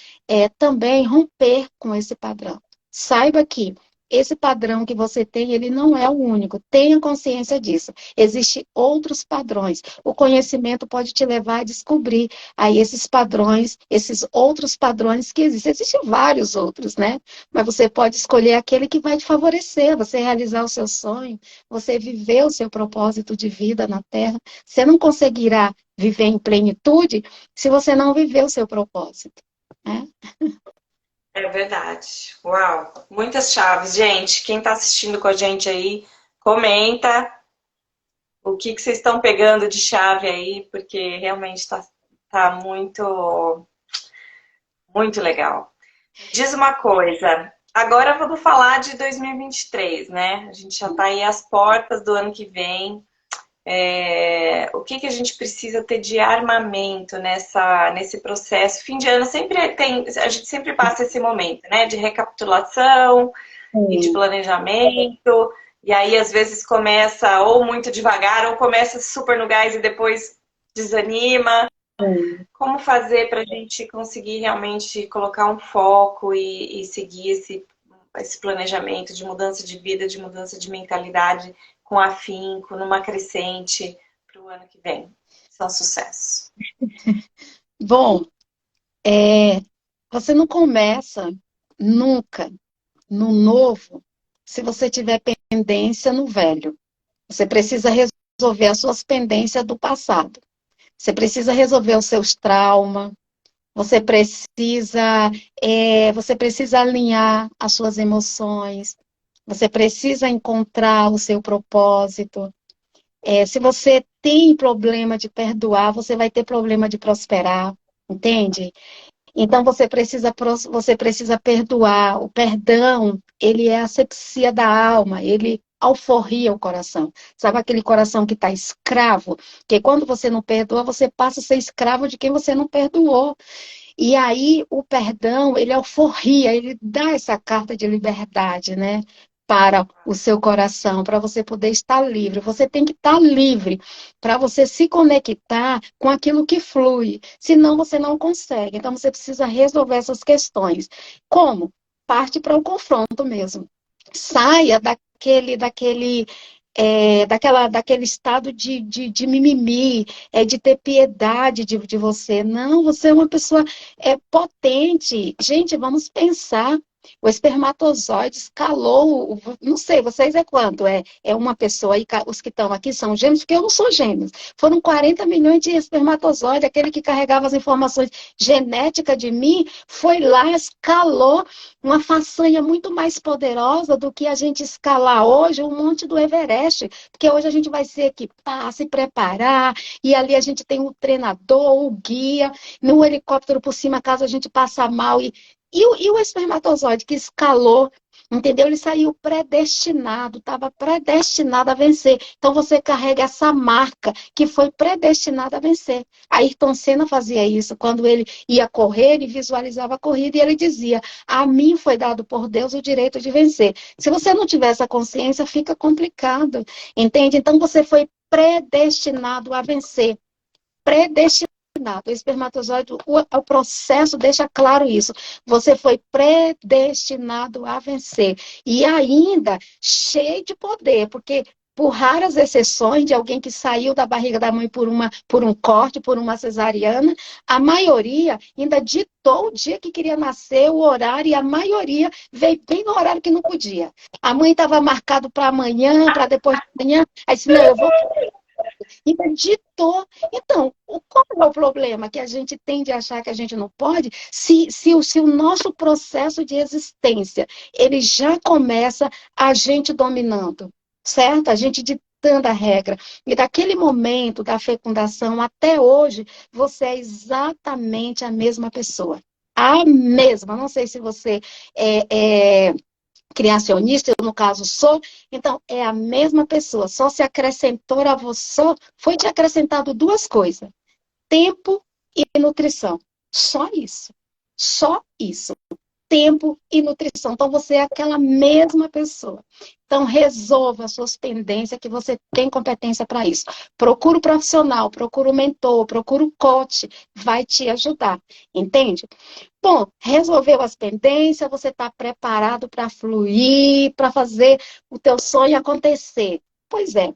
também romper com esse padrão. Saiba que esse padrão que você tem, ele não é o único. Tenha consciência disso. Existem outros padrões. O conhecimento pode te levar a descobrir aí esses padrões, esses outros padrões que existem. Existem vários outros, né? Mas você pode escolher aquele que vai te favorecer, você realizar o seu sonho, você viver o seu propósito de vida na Terra. Você não conseguirá viver em plenitude se você não viver o seu propósito, né? É verdade. Uau. Muitas chaves. Gente, quem está assistindo com a gente aí, comenta o que vocês estão pegando de chave aí, porque realmente tá muito, muito legal. Diz uma coisa. Agora vamos falar de 2023, né? A gente já está aí às portas do ano que vem. O que a gente precisa ter de armamento nesse processo? Fim de ano sempre tem, a gente sempre passa esse momento, né? De recapitulação e de Sim, planejamento. E aí, às vezes, começa ou muito devagar, ou começa super no gás e depois desanima. sim. Como fazer para a gente conseguir realmente colocar um foco e seguir esse planejamento de mudança de vida, de mudança de mentalidade com afinco, numa crescente para o ano que vem? Isso é um sucesso. Bom, é, você não começa nunca no novo se você tiver pendência no velho. Você precisa resolver as suas pendências do passado. Você precisa resolver os seus traumas. Você precisa alinhar as suas emoções. Você precisa encontrar o seu propósito. Se você tem problema de perdoar, você vai ter problema de prosperar, entende? Então você precisa perdoar. O perdão, ele é a asepsia da alma, ele alforria o coração. Sabe aquele coração que está escravo? Que quando você não perdoa, você passa a ser escravo de quem você não perdoou. E aí o perdão, ele alforria, ele dá essa carta de liberdade, né? Para o seu coração, para você poder estar livre. Você tem que estar livre para você se conectar com aquilo que flui. Senão você não consegue. Então você precisa resolver essas questões. Como? Parte para o confronto mesmo. Saia daquele estado de mimimi, de ter piedade de você. Não, você é uma pessoa potente. Gente, vamos pensar. O espermatozoide escalou, não sei, vocês é quanto? É uma pessoa, e os que estão aqui são gêmeos, porque eu não sou gêmeos. Foram 40 milhões de espermatozoides, aquele que carregava as informações genéticas de mim, foi lá, escalou uma façanha muito mais poderosa do que a gente escalar hoje um monte do Everest, porque hoje a gente vai se equipar, se preparar, e ali a gente tem o treinador, o guia, no helicóptero por cima, caso a gente passe mal. E o espermatozoide que escalou, entendeu? Ele saiu predestinado, estava predestinado a vencer. Então você carrega essa marca que foi predestinada a vencer. Ayrton Senna fazia isso, quando ele ia correr, ele visualizava a corrida e ele dizia: a mim foi dado por Deus o direito de vencer. Se você não tiver essa consciência, fica complicado, entende? Então você foi predestinado a vencer. Predestinado. O espermatozoide, o processo deixa claro isso. Você foi predestinado a vencer. E ainda cheio de poder, porque por raras exceções de alguém que saiu da barriga da mãe por um corte, por uma cesariana, a maioria ainda ditou o dia que queria nascer, o horário, e a maioria veio bem no horário que não podia. A mãe estava marcado para amanhã, para depois de amanhã, aí disse, não, eu vou e ditou. Então, qual é o problema? Que a gente tende a achar que a gente não pode, se o nosso processo de existência, ele já começa a gente dominando, certo? A gente ditando a regra. E daquele momento da fecundação até hoje, você é exatamente a mesma pessoa. A mesma. Não sei se você é criacionista, eu no caso sou, então é a mesma pessoa, só se acrescentou a você, foi te acrescentado duas coisas, tempo e nutrição, só isso, só isso, tempo e nutrição, então você é aquela mesma pessoa. Então resolva as suas pendências, que você tem competência para isso. Procura o profissional, procura o mentor, procura o coach, vai te ajudar, entende? Bom, resolveu as pendências, você está preparado para fluir, para fazer o teu sonho acontecer. Pois é,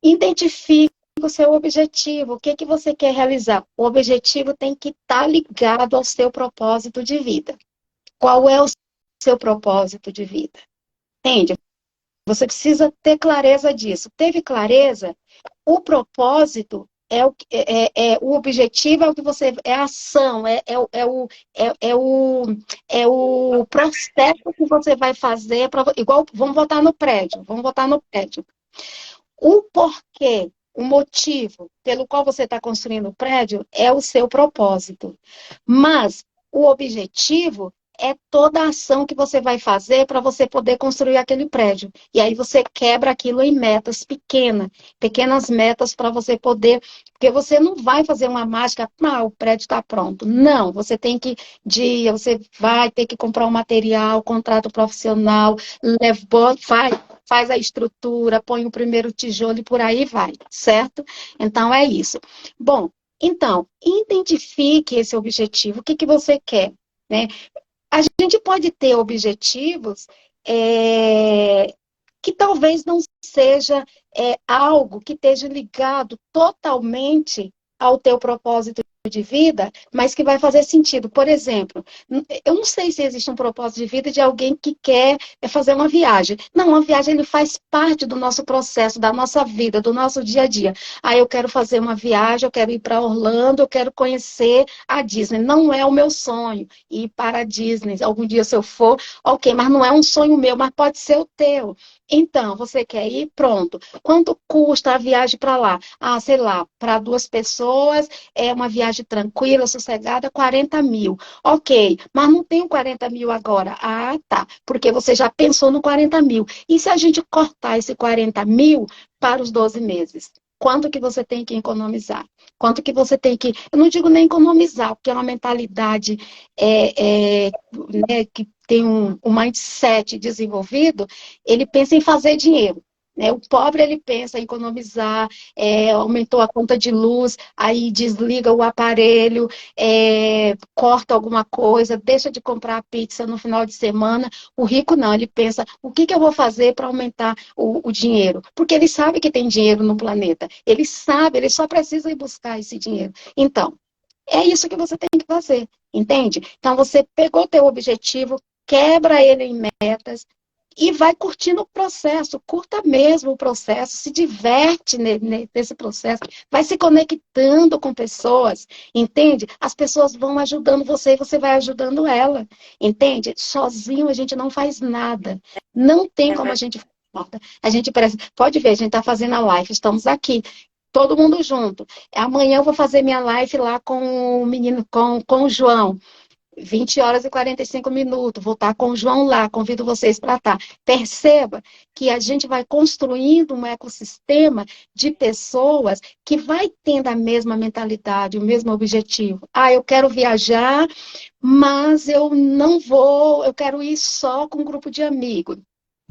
identifique o seu objetivo, o que que você quer realizar. O objetivo tem que estar ligado ao seu propósito de vida. Qual é o seu propósito de vida? Entende? Você precisa ter clareza disso. Teve clareza? O propósito o objetivo é o que você é a ação, é o processo que você vai fazer igual vamos voltar no prédio. O porquê, o motivo pelo qual você está construindo o prédio é o seu propósito. Mas o objetivo é toda a ação que você vai fazer para você poder construir aquele prédio. E aí você quebra aquilo em metas pequenas, pequenas metas para você poder, porque você não vai fazer uma mágica, o prédio está pronto. Não, você tem que, você vai ter que comprar um material, contrato profissional, faz a estrutura, põe o primeiro tijolo e por aí vai, certo? Então é isso. Bom, então, identifique esse objetivo, o que que você quer, né? A gente pode ter objetivos que talvez não seja algo que esteja ligado totalmente ao teu propósito de vida, mas que vai fazer sentido. Por exemplo, eu não sei se existe um propósito de vida de alguém que quer fazer uma viagem. Não, uma viagem ele faz parte do nosso processo, da nossa vida, do nosso dia a dia. Ah, eu quero fazer uma viagem, eu quero ir para Orlando, eu quero conhecer a Disney. Não é o meu sonho ir para a Disney. Algum dia se eu for, ok, mas não é um sonho meu, mas pode ser o teu. Então, você quer ir? Pronto. Quanto custa a viagem para lá? Ah, sei lá, para 2 pessoas, é uma viagem tranquila, sossegada, 40 mil. Ok, mas não tenho 40 mil agora. Ah, tá, porque você já pensou no 40 mil. E se a gente cortar esse 40 mil para os 12 meses? Quanto que você tem que economizar? Quanto que você tem que... Eu não digo nem economizar, porque é uma mentalidade né, que tem um mindset desenvolvido, ele pensa em fazer dinheiro. Né? O pobre, ele pensa em economizar, aumentou a conta de luz, aí desliga o aparelho, corta alguma coisa, deixa de comprar pizza no final de semana. O rico não, ele pensa, o que que eu vou fazer para aumentar o dinheiro? Porque ele sabe que tem dinheiro no planeta. Ele sabe, ele só precisa ir buscar esse dinheiro. Então, é isso que você tem que fazer, entende? Então, você pegou teu objetivo, quebra ele em metas e vai curtindo o processo, curta mesmo o processo, se diverte nesse processo, vai se conectando com pessoas, entende? As pessoas vão ajudando você e você vai ajudando ela, entende? Sozinho a gente não faz nada, não tem como a gente fazer nada. A gente pode ver, a gente está fazendo a live, estamos aqui, todo mundo junto. Amanhã eu vou fazer minha live lá com o menino, com o João. 20 horas e 45 minutos. Vou estar com o João lá, convido vocês para estar. Perceba que a gente vai construindo um ecossistema de pessoas que vai tendo a mesma mentalidade, o mesmo objetivo. Ah, eu quero viajar, mas eu não vou, eu quero ir só com um grupo de amigos.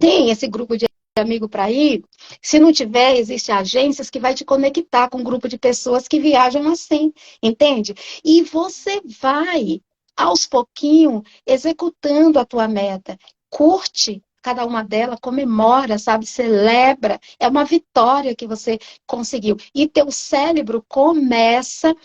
Tem esse grupo de amigo para ir? Se não tiver, existem agências que vai te conectar com um grupo de pessoas que viajam assim, entende? E você vai, aos pouquinhos, executando a tua meta. Curte cada uma delas, comemora, sabe? Celebra. É uma vitória que você conseguiu. E teu cérebro começa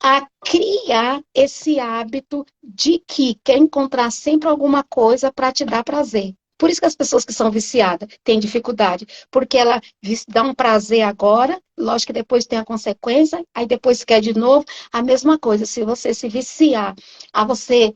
a criar esse hábito de que quer encontrar sempre alguma coisa para te dar prazer. Por isso que as pessoas que são viciadas têm dificuldade, porque ela dá um prazer agora, lógico que depois tem a consequência, aí depois quer de novo, a mesma coisa. Se você se viciar, a você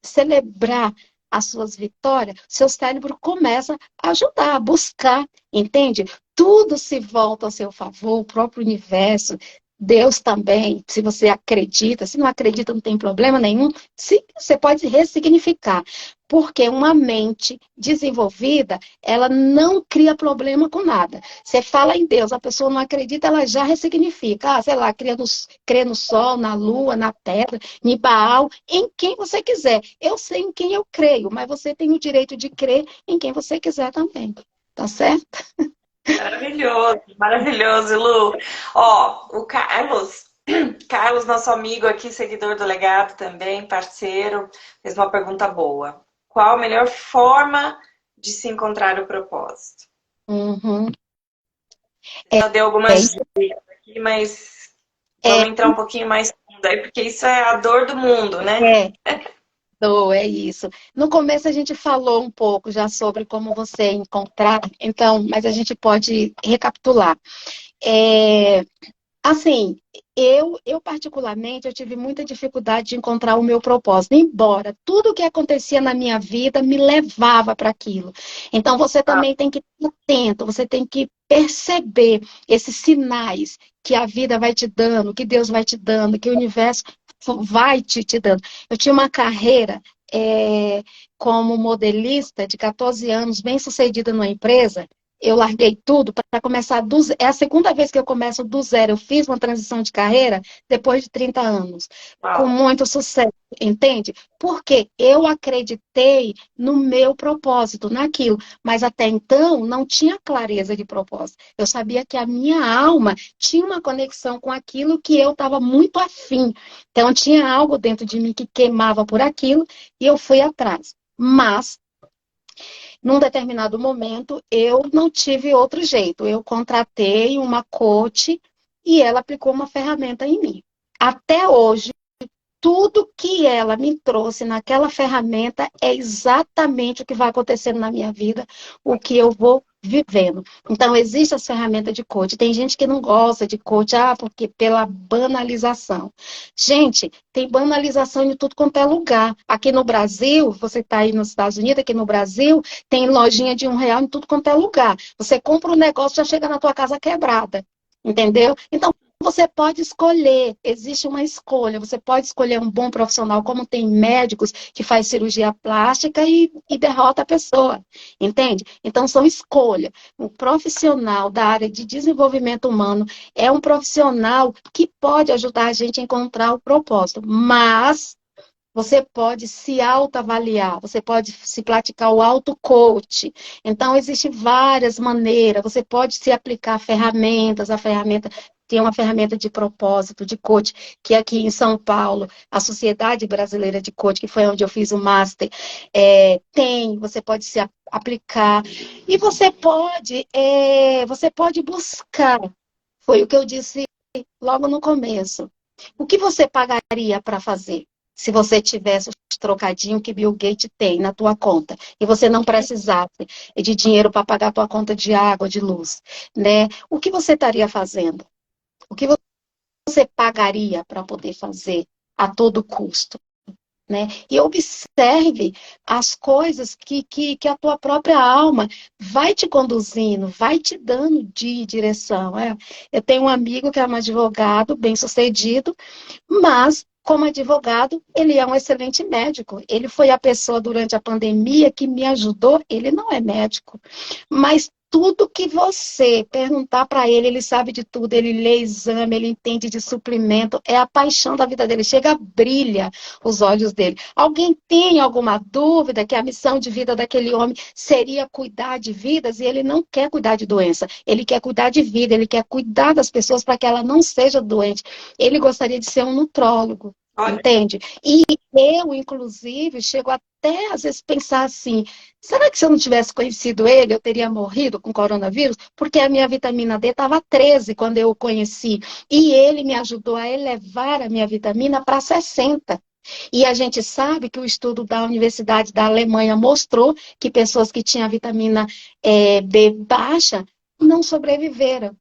celebrar as suas vitórias, seu cérebro começa a ajudar, a buscar, entende? Tudo se volta ao seu favor, o próprio universo, Deus também, se você acredita, se não acredita, não tem problema nenhum, você pode ressignificar. Porque uma mente desenvolvida, ela não cria problema com nada. Você fala em Deus, a pessoa não acredita, ela já ressignifica. Ah, sei lá, crê no sol, na lua, na pedra, em Baal, em quem você quiser. Eu sei em quem eu creio, mas você tem o direito de crer em quem você quiser também. Tá certo? Maravilhoso, maravilhoso, Lu. Ó, o Carlos, nosso amigo aqui, seguidor do Legado também, parceiro, fez uma pergunta boa. Qual a melhor forma de se encontrar o propósito? Uhum. Já deu É algumas isso. dicas aqui, mas É, vamos entrar um pouquinho mais fundo aí, porque isso é a dor do mundo, né? é. É isso. No começo a gente falou um pouco já sobre como você encontrar, então, mas a gente pode recapitular. É, assim, eu particularmente, eu tive muita dificuldade de encontrar o meu propósito, embora tudo o que acontecia na minha vida me levava para aquilo. Então, você também tem que estar atento, você tem que perceber esses sinais que a vida vai te dando, que Deus vai te dando, que o universo vai te dando. Eu tinha uma carreira como modelista de 14 anos, bem sucedida numa empresa. Eu larguei tudo para começar do zero. É a segunda vez que eu começo do zero. Eu fiz uma transição de carreira depois de 30 anos, com Uau. muito sucesso, entende? Porque eu acreditei no meu propósito, naquilo. Mas até então não tinha clareza de propósito. Eu sabia que a minha alma tinha uma conexão com aquilo que eu estava muito afim. Então tinha algo dentro de mim que queimava por aquilo e eu fui atrás. Mas num determinado momento, eu não tive outro jeito. Eu contratei uma coach e ela aplicou uma ferramenta em mim. Até hoje, tudo que ela me trouxe naquela ferramenta é exatamente o que vai acontecendo na minha vida, o que eu vou vivendo. Então, existe as ferramentas de coach. Tem gente que não gosta de coach, porque pela banalização. Gente, tem banalização em tudo quanto é lugar. Aqui no Brasil, você está aí nos Estados Unidos, aqui no Brasil, tem lojinha de R$ 1 em tudo quanto é lugar. Você compra um negócio, já chega na tua casa quebrada. Entendeu? Então, você pode escolher, existe uma escolha, você pode escolher um bom profissional, como tem médicos que faz cirurgia plástica e derrota a pessoa, entende? Então, são escolhas. O profissional da área de desenvolvimento humano é um profissional que pode ajudar a gente a encontrar o propósito, mas você pode se autoavaliar, você pode se praticar o auto-coach. Então, existem várias maneiras. Você pode se aplicar ferramentas, a ferramenta tem uma ferramenta de propósito, de coach, que aqui em São Paulo, a Sociedade Brasileira de Coach, que foi onde eu fiz o master, tem, você pode se aplicar. E você pode buscar. Foi o que eu disse logo no começo. O que você pagaria para fazer? Se você tivesse os trocadinhos que Bill Gates tem na tua conta e você não precisasse de dinheiro para pagar a tua conta de água, de luz, né? O que você estaria fazendo? O que você pagaria para poder fazer a todo custo? Né? E observe as coisas que a tua própria alma vai te conduzindo, vai te dando de direção. Eu tenho um amigo que é um advogado bem-sucedido, mas, como advogado, ele é um excelente médico. Ele foi a pessoa durante a pandemia que me ajudou. Ele não é médico, mas tudo que você perguntar para ele, ele sabe de tudo. Ele lê exame, ele entende de suplemento. É a paixão da vida dele. Chega, brilha os olhos dele. Alguém tem alguma dúvida que a missão de vida daquele homem seria cuidar de vidas? E ele não quer cuidar de doença. Ele quer cuidar de vida. Ele quer cuidar das pessoas para que ela não seja doente. Ele gostaria de ser um nutrólogo, Olha, entende? E eu, inclusive, chego até às vezes pensar assim, será que se eu não tivesse conhecido ele, eu teria morrido com coronavírus? Porque a minha vitamina D estava 13 quando eu o conheci. E ele me ajudou a elevar a minha vitamina para 60. E a gente sabe que o estudo da Universidade da Alemanha mostrou que pessoas que tinham a vitamina B baixa não sobreviveram.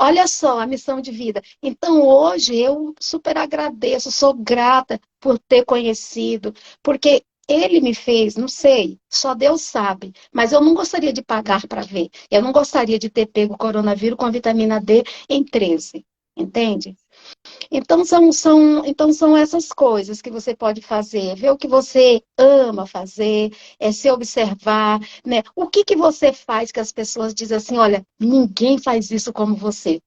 Olha só a missão de vida. Então, hoje, eu super agradeço, sou grata por ter conhecido, porque ele me fez, não sei, só Deus sabe, mas eu não gostaria de pagar para ver. Eu não gostaria de ter pego o coronavírus com a vitamina D em 13, entende? Então, são essas coisas que você pode fazer. Ver o que você ama fazer, se observar, né? O que que você faz que as pessoas dizem assim, olha, ninguém faz isso como você.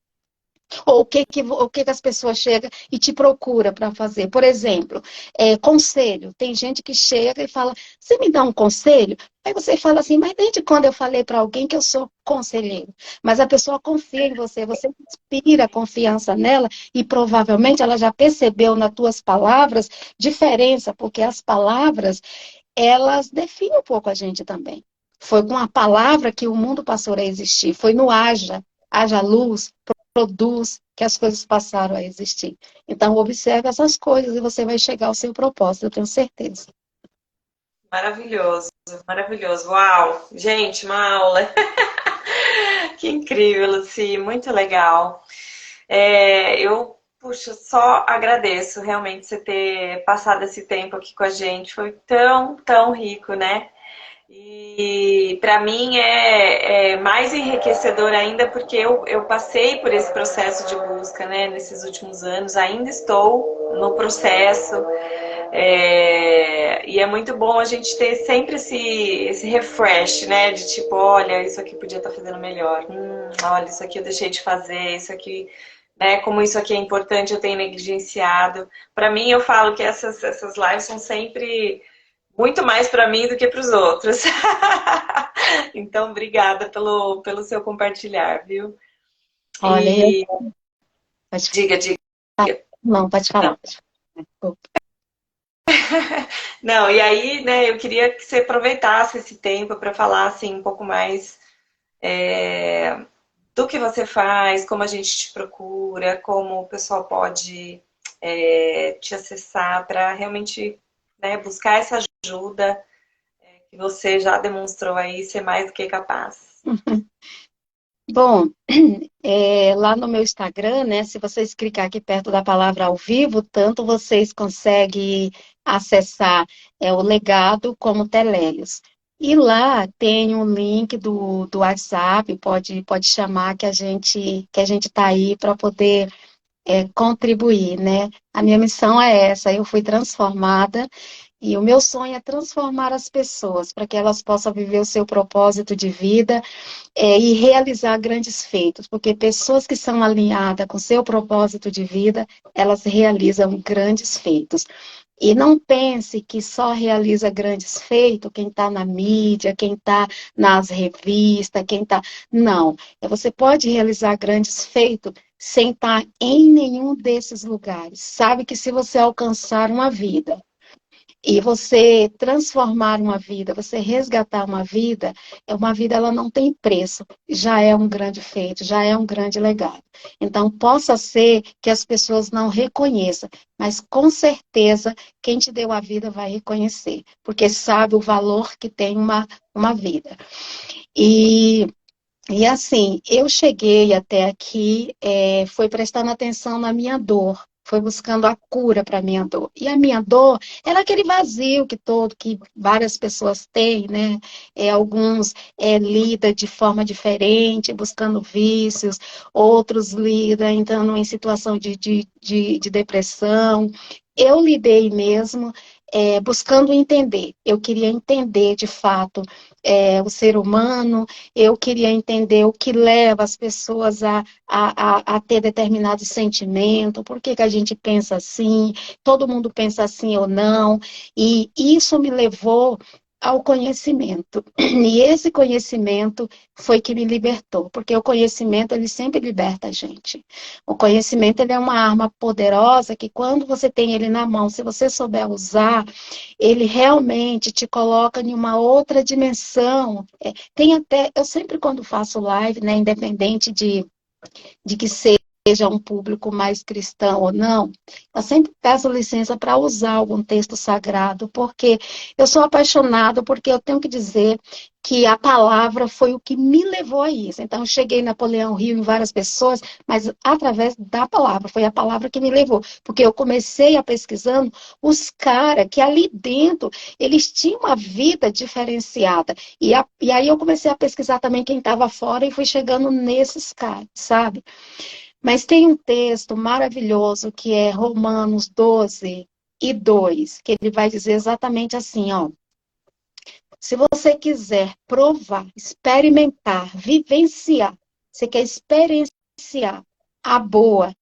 Ou o que que as pessoas chegam e te procura para fazer. Por exemplo, conselho. Tem gente que chega e fala, você me dá um conselho? Aí você fala assim, mas desde quando eu falei para alguém que eu sou conselheiro? Mas a pessoa confia em você, você inspira confiança nela e provavelmente ela já percebeu nas tuas palavras diferença, porque as palavras, elas definem um pouco a gente também. Foi com a palavra que o mundo passou a existir, foi no haja luz, produz, que as coisas passaram a existir. Então, observe essas coisas e você vai chegar ao seu propósito, eu tenho certeza. maravilhoso, maravilhoso. Uau, gente, uma aula. Que incrível, Luci, muito legal. Eu, puxa, só agradeço realmente você ter passado esse tempo aqui com a gente. Foi tão, tão rico, né? E para mim é mais enriquecedor ainda porque eu passei por esse processo de busca, né, nesses últimos anos, ainda estou no processo, e é muito bom a gente ter sempre esse refresh, né, de tipo, olha, isso aqui podia estar fazendo melhor, olha, isso aqui eu deixei de fazer, isso aqui, né, como isso aqui é importante, eu tenho negligenciado. Para mim, eu falo que essas lives são sempre muito mais para mim do que para os outros. Então, obrigada pelo seu compartilhar, viu? Olha, eu... E Pode diga, diga. falar. Não, pode Não, falar. Pode falar. Desculpa. não, e aí, né, eu queria que você aproveitasse esse tempo para falar assim um pouco mais do que você faz, como a gente te procura, como o pessoal pode te acessar para realmente, né, buscar essa ajuda que você já demonstrou aí ser mais do que capaz. Bom, lá no meu Instagram, né, se vocês clicar aqui perto da palavra ao vivo, tanto vocês conseguem acessar o legado como o Telélios. E lá tem um link do WhatsApp, pode chamar que a gente está aí para poder contribuir, né? A minha missão é essa, eu fui transformada e o meu sonho é transformar as pessoas para que elas possam viver o seu propósito de vida e realizar grandes feitos, porque pessoas que são alinhadas com seu propósito de vida, elas realizam grandes feitos. E não pense que só realiza grandes feitos quem está na mídia, quem está nas revistas, quem está. Não. Você pode realizar grandes feitos sem estar em nenhum desses lugares. Sabe que se você alcançar uma vida, e você transformar uma vida, você resgatar uma vida ela não tem preço, já é um grande feito, já é um grande legado. Então, possa ser que as pessoas não reconheçam, mas com certeza quem te deu a vida vai reconhecer, porque sabe o valor que tem uma vida. E assim, eu cheguei até aqui, foi prestando atenção na minha dor, foi buscando a cura para a minha dor. E a minha dor era aquele vazio que várias pessoas têm, né? Alguns lidam de forma diferente, buscando vícios, outros lidam entrando em situação de depressão. Eu lidei mesmo buscando entender. Eu queria entender de fato o ser humano, eu queria entender o que leva as pessoas a ter determinado sentimento, por que que a gente pensa assim, todo mundo pensa assim ou não, e isso me levou ao conhecimento. E esse conhecimento foi que me libertou, porque o conhecimento, ele sempre liberta a gente. O conhecimento, ele é uma arma poderosa que quando você tem ele na mão, se você souber usar, ele realmente te coloca em uma outra dimensão. Tem até, eu sempre quando faço live, né, independente de que seja um público mais cristão ou não, eu sempre peço licença para usar algum texto sagrado, porque eu sou apaixonada, porque eu tenho que dizer que a palavra foi o que me levou a isso. Então, eu cheguei em Napoleão Hill em várias pessoas, mas através da palavra, foi a palavra que me levou, porque eu comecei a pesquisando os caras que ali dentro, eles tinham uma vida diferenciada, e aí eu comecei a pesquisar também quem estava fora e fui chegando nesses caras, sabe? Mas tem um texto maravilhoso que é Romanos 12:2, que ele vai dizer exatamente assim, ó. Se você quiser provar, experimentar, vivenciar, você quer experienciar a boa,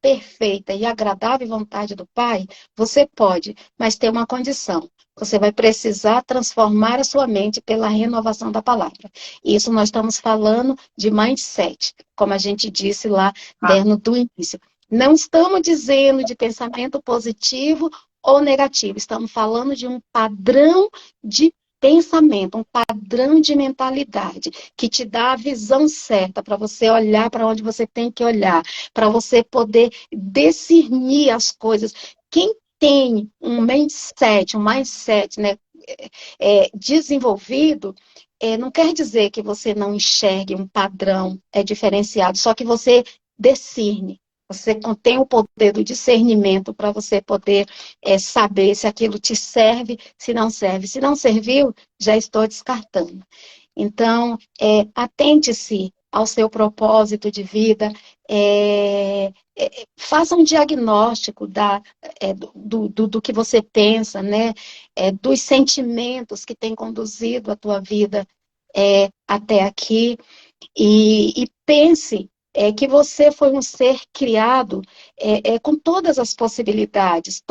perfeita e agradável vontade do Pai, você pode, mas tem uma condição. Você vai precisar transformar a sua mente pela renovação da palavra. Isso nós estamos falando de mindset, como a gente disse lá dentro do início. Não estamos dizendo de pensamento positivo ou negativo, estamos falando de um padrão de pensamento, um padrão de mentalidade que te dá a visão certa para você olhar para onde você tem que olhar, para você poder discernir as coisas. Quem tem um mindset, né, desenvolvido, não quer dizer que você não enxergue um padrão diferenciado, só que você discerne. Você tem o poder do discernimento para você poder saber se aquilo te serve, se não serve. Se não serviu, já estou descartando. Então, atente-se ao seu propósito de vida, faça um diagnóstico do que você pensa, né? Dos sentimentos que têm conduzido a tua vida até aqui. E pense que você foi um ser criado com todas as possibilidades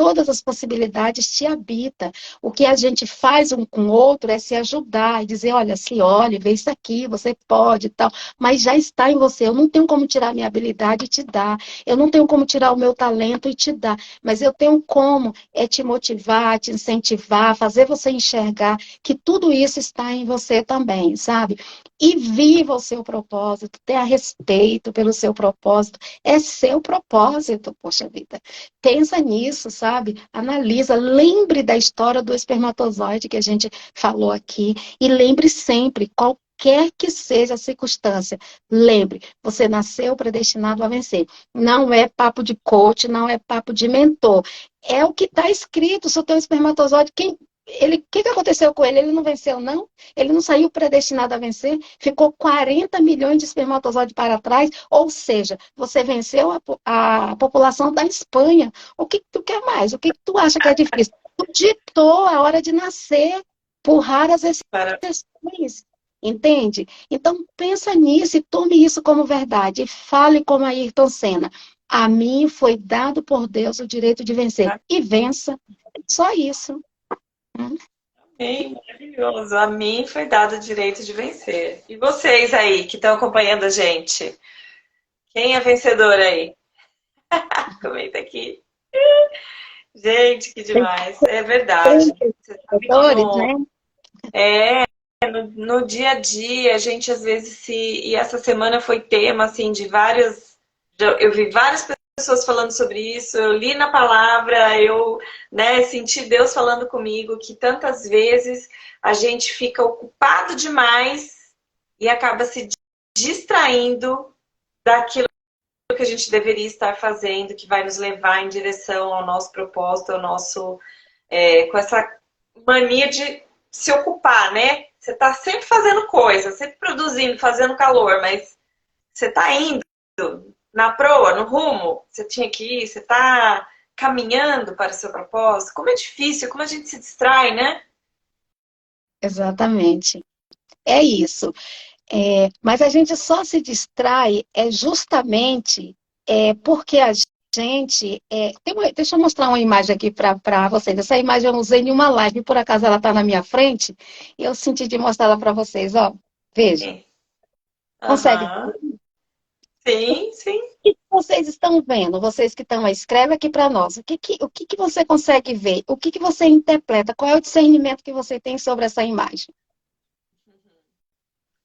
te habitam. O que a gente faz um com o outro é se ajudar e dizer, olha, se olhe, vê isso aqui, você pode e tal, mas já está em você. Eu não tenho como tirar minha habilidade e te dar, eu não tenho como tirar o meu talento e te dar, mas eu tenho como te motivar, te incentivar, fazer você enxergar que tudo isso está em você também, sabe? E viva o seu propósito, tenha respeito pelo seu propósito. É seu propósito, poxa vida. Pensa nisso, sabe? Analisa, lembre da história do espermatozoide que a gente falou aqui e lembre sempre, qualquer que seja a circunstância, lembre, você nasceu predestinado a vencer. Não é papo de coach, não é papo de mentor. É o que está escrito, se o teu espermatozoide, o que aconteceu com ele? Ele não venceu, não? Ele não saiu predestinado a vencer? Ficou 40 milhões de espermatozoides para trás? Ou seja, você venceu a população da Espanha. O que tu quer mais? O que tu acha que é difícil? Tu ditou a hora de nascer por raras exceções. Entende? Então, pensa nisso e tome isso como verdade. E fale como Ayrton Senna. A mim foi dado por Deus o direito de vencer. E vença. Só isso. Sim, maravilhoso. A mim foi dado o direito de vencer. E vocês aí que estão acompanhando a gente? Quem é vencedor aí? Comenta aqui. Gente, que demais. É verdade. Você sabe que Né? no dia a dia, a gente às vezes se. E essa semana foi tema, assim, de várias. Eu vi várias pessoas falando sobre isso, eu li na palavra, eu, né, senti Deus falando comigo que tantas vezes a gente fica ocupado demais e acaba se distraindo daquilo que a gente deveria estar fazendo, que vai nos levar em direção ao nosso propósito, ao nosso. Com essa mania de se ocupar, né? Você está sempre fazendo coisa, sempre produzindo, fazendo calor, mas você está indo na proa, no rumo, você tinha que ir, você está caminhando para o seu propósito. Como é difícil, como a gente se distrai, né? Exatamente. É isso. Mas a gente só se distrai justamente porque a gente. Deixa eu mostrar uma imagem aqui para vocês. Essa imagem eu não usei em uma live, por acaso ela está na minha frente, e eu senti de mostrar ela para vocês. Ó, veja. Sim. Consegue? Aham. Sim, sim. O que vocês estão vendo? Vocês que estão aí, escreve aqui para nós. O que você consegue ver? O que você interpreta? Qual é o discernimento que você tem sobre essa imagem?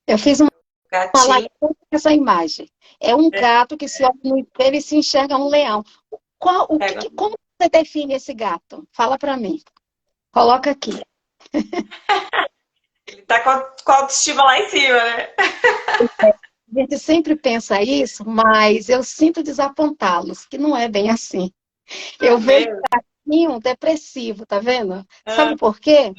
Eu fiz uma live Gatinho. com essa imagem. É um gato que se olha no espelho e se enxerga um leão. Pega. Como você define esse gato? Fala para mim. Coloca aqui. Ele tá com a autoestima lá em cima, né? A gente sempre pensa isso, mas eu sinto desapontá-los, que não é bem assim. Eu É vejo mesmo? um depressivo, tá vendo? Sabe Ah, por quê?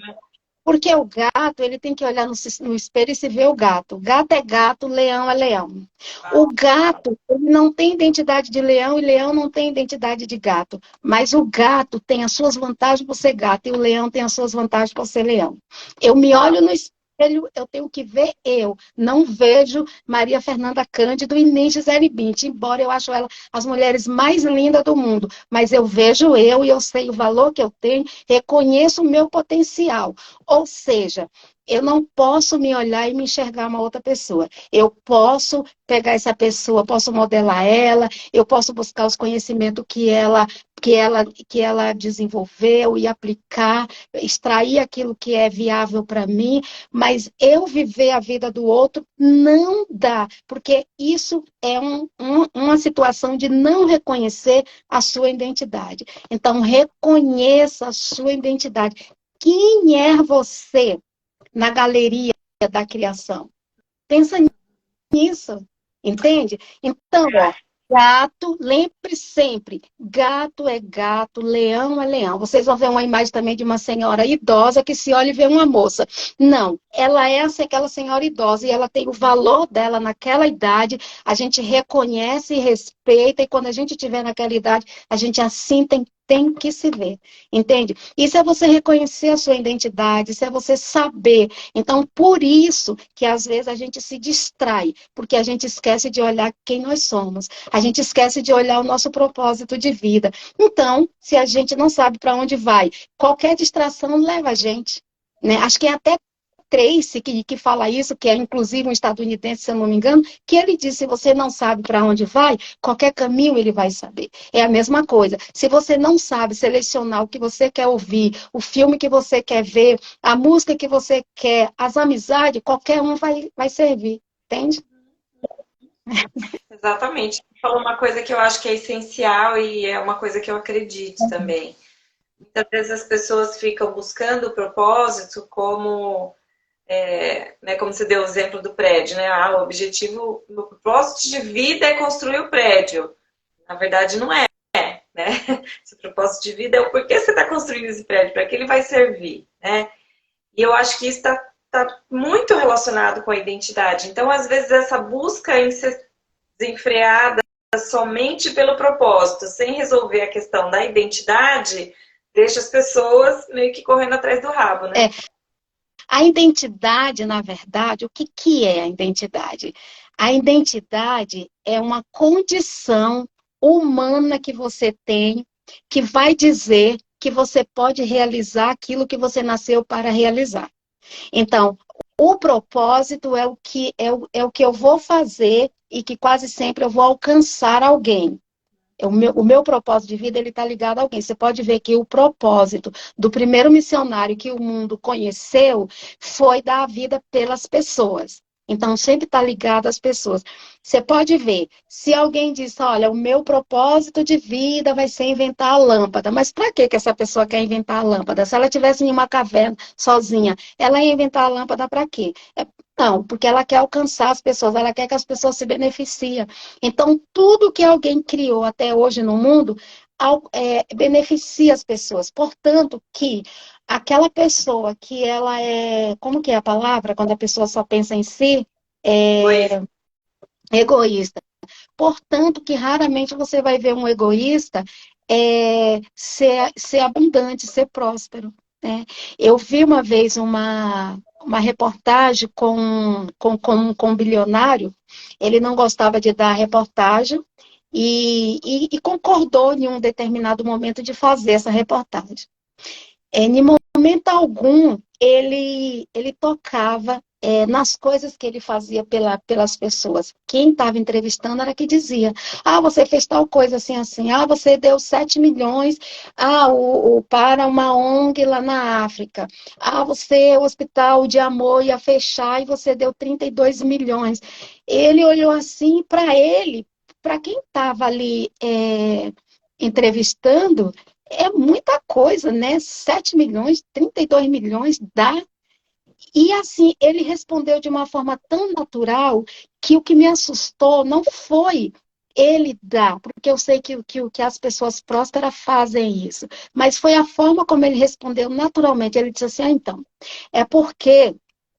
Porque o gato, ele tem que olhar no espelho e se ver o gato. Gato é gato, leão é leão. O gato, ele não tem identidade de leão e leão não tem identidade de gato. Mas o gato tem as suas vantagens por ser gato e o leão tem as suas vantagens por ser leão. Eu me olho no espelho, eu tenho que ver eu. Não vejo Maria Fernanda Cândido e nem Gisele Bündchen, embora eu acho ela as mulheres mais lindas do mundo. Mas eu vejo eu e eu sei o valor que eu tenho, reconheço o meu potencial. Ou seja, eu não posso me olhar e me enxergar uma outra pessoa. Eu posso pegar essa pessoa, posso modelar ela, eu posso buscar os conhecimentos que ela desenvolveu e aplicar, extrair aquilo que é viável para mim, mas eu viver a vida do outro não dá, porque isso é uma situação de não reconhecer a sua identidade. Então, reconheça a sua identidade. Quem é você na galeria da criação? Pensa nisso, entende? Então, ó, Gato, lembre sempre, gato é gato, leão é leão. Vocês vão ver uma imagem também de uma senhora idosa que se olha e vê uma moça. Não, ela é aquela senhora idosa e ela tem o valor dela naquela idade. A gente reconhece e respeita, e quando a gente tiver naquela idade, a gente assim tem que se ver, entende? Isso é você reconhecer a sua identidade, isso é você saber. Então, por isso que às vezes a gente se distrai, porque a gente esquece de olhar quem nós somos. A gente esquece de olhar o nosso propósito de vida. Então, se a gente não sabe para onde vai, qualquer distração leva a gente. Né? Acho que é até Tracy que fala isso, que é inclusive um estadunidense, se eu não me engano, que ele diz, se você não sabe para onde vai, qualquer caminho ele vai saber. É a mesma coisa. Se você não sabe selecionar o que você quer ouvir, o filme que você quer ver, a música que você quer, as amizades, qualquer um vai servir. Entende? Exatamente. Você falou uma coisa que eu acho que é essencial e é uma coisa que eu acredito também. Muitas vezes as pessoas ficam buscando o propósito como, né, como você deu o exemplo do prédio, né? Ah, o objetivo, o propósito de vida é construir o prédio. Na verdade, não é, né? Seu propósito de vida é o porquê você está construindo esse prédio, para que ele vai servir, né? E eu acho que isso está muito relacionado com a identidade. Então, às vezes, essa busca em ser desenfreada somente pelo propósito, sem resolver a questão da identidade, deixa as pessoas meio que correndo atrás do rabo, né? É, a identidade, na verdade, o que, que é a identidade? A identidade é uma condição humana que você tem, que vai dizer que você pode realizar aquilo que você nasceu para realizar. Então, o propósito é o que eu vou fazer e que quase sempre eu vou alcançar alguém. O meu propósito de vida ele está ligado a alguém. Você pode ver que o propósito do primeiro missionário que o mundo conheceu foi dar a vida pelas pessoas. Então, sempre está ligado às pessoas. Você pode ver, se alguém diz, olha, o meu propósito de vida vai ser inventar a lâmpada. Mas para que essa pessoa quer inventar a lâmpada? Se ela estivesse em uma caverna sozinha, ela ia inventar a lâmpada para quê? Não, porque ela quer alcançar as pessoas, ela quer que as pessoas se beneficiem. Então, tudo que alguém criou até hoje no mundo beneficia as pessoas. Portanto, que aquela pessoa que ela é, como que é a palavra? Quando a pessoa só pensa em si, Egoísta. é egoísta. Portanto, que raramente você vai ver um egoísta ser abundante, ser próspero. Né? Eu vi uma vez uma reportagem com um bilionário, ele não gostava de dar reportagem e concordou em um determinado momento de fazer essa reportagem. Em momento algum, ele tocava nas coisas que ele fazia pelas pessoas. Quem estava entrevistando era que dizia, ah, você fez tal coisa assim, assim, ah, você deu 7 milhões para uma ONG lá na África, ah, o Hospital de Amor ia fechar e você deu 32 milhões. Ele olhou assim para ele, para quem estava ali entrevistando, é muita coisa, né? 7 milhões, 32 milhões, dá. E assim, ele respondeu de uma forma tão natural que o que me assustou não foi ele dar, porque eu sei que as pessoas prósperas fazem isso, mas foi a forma como ele respondeu naturalmente. Ele disse assim: ah, então, é porque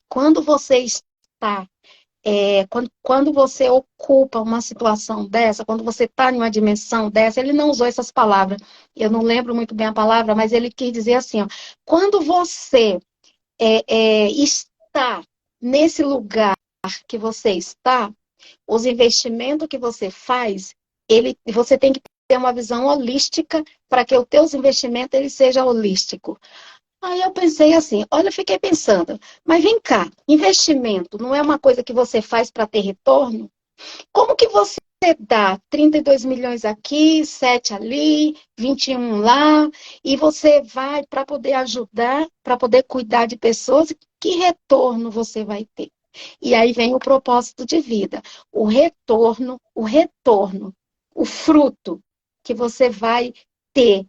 quando você está quando você ocupa uma situação dessa, quando você está em uma dimensão dessa, ele não usou essas palavras, eu não lembro muito bem a palavra, mas ele quis dizer assim, ó, quando você está nesse lugar que você está, os investimentos que você faz, você tem que ter uma visão holística para que os teus investimentos ele seja holístico. Aí eu pensei assim, olha, eu fiquei pensando, mas vem cá, investimento não é uma coisa que você faz para ter retorno? Como que você dá 32 milhões aqui, 7 ali, 21 lá, e você vai para poder ajudar, para poder cuidar de pessoas, que retorno você vai ter? E aí vem o propósito de vida, o fruto que você vai ter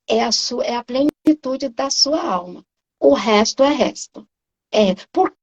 é a plenitude da sua alma. O resto é resto. Por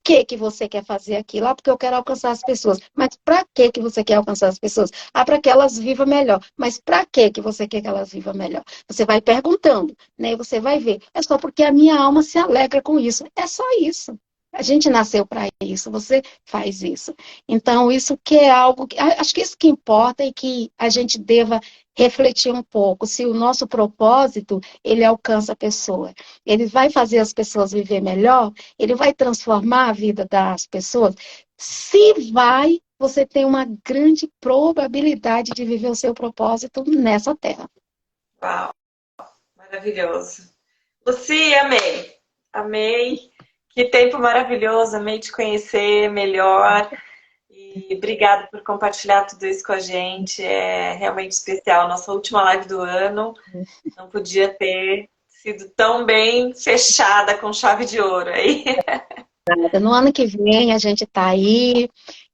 que você quer fazer aquilo? Ah, porque eu quero alcançar as pessoas. Mas para que você quer alcançar as pessoas? Ah, para que elas vivam melhor. Mas para que você quer que elas vivam melhor? Você vai perguntando, né? E você vai ver. É só porque a minha alma se alegra com isso. É só isso. A gente nasceu para isso, você faz isso. Então, isso que é algo que acho que isso que importa e que a gente deva refletir um pouco, se o nosso propósito, ele alcança a pessoa. Ele vai fazer as pessoas viver melhor, ele vai transformar a vida das pessoas. Se vai, você tem uma grande probabilidade de viver o seu propósito nessa terra. Uau, maravilhoso. Lucy, amei. Amei. Que tempo maravilhoso, amei te conhecer melhor. E obrigada por compartilhar tudo isso com a gente. É realmente especial. Nossa última live do ano não podia ter sido tão bem fechada com chave de ouro aí. No ano que vem a gente está aí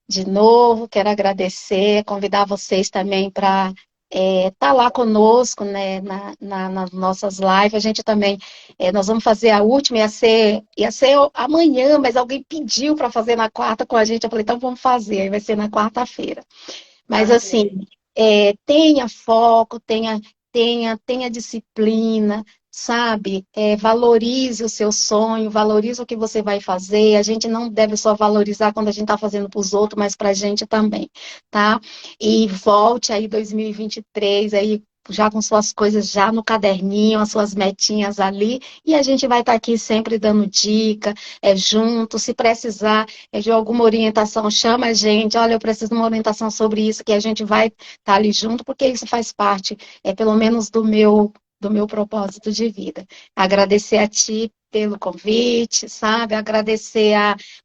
de novo. Quero agradecer, convidar vocês também para estar lá conosco, né, nas nossas lives. A gente também, nós vamos fazer a última, ia ser amanhã, mas alguém pediu para fazer na quarta com a gente. Eu falei, então vamos fazer, aí vai ser na quarta-feira. Mas assim, Amei. tenha foco, tenha disciplina, sabe? Valorize o seu sonho, valorize o que você vai fazer. A gente não deve só valorizar quando a gente está fazendo para os outros, mas para a gente também, tá? E volte aí 2023, aí já com suas coisas já no caderninho, as suas metinhas ali, e a gente vai estar aqui sempre dando dica, junto, se precisar de alguma orientação, chama a gente, olha, eu preciso de uma orientação sobre isso, que a gente vai estar ali junto, porque isso faz parte, pelo menos do meu propósito de vida. Agradecer a ti pelo convite, sabe? Agradecer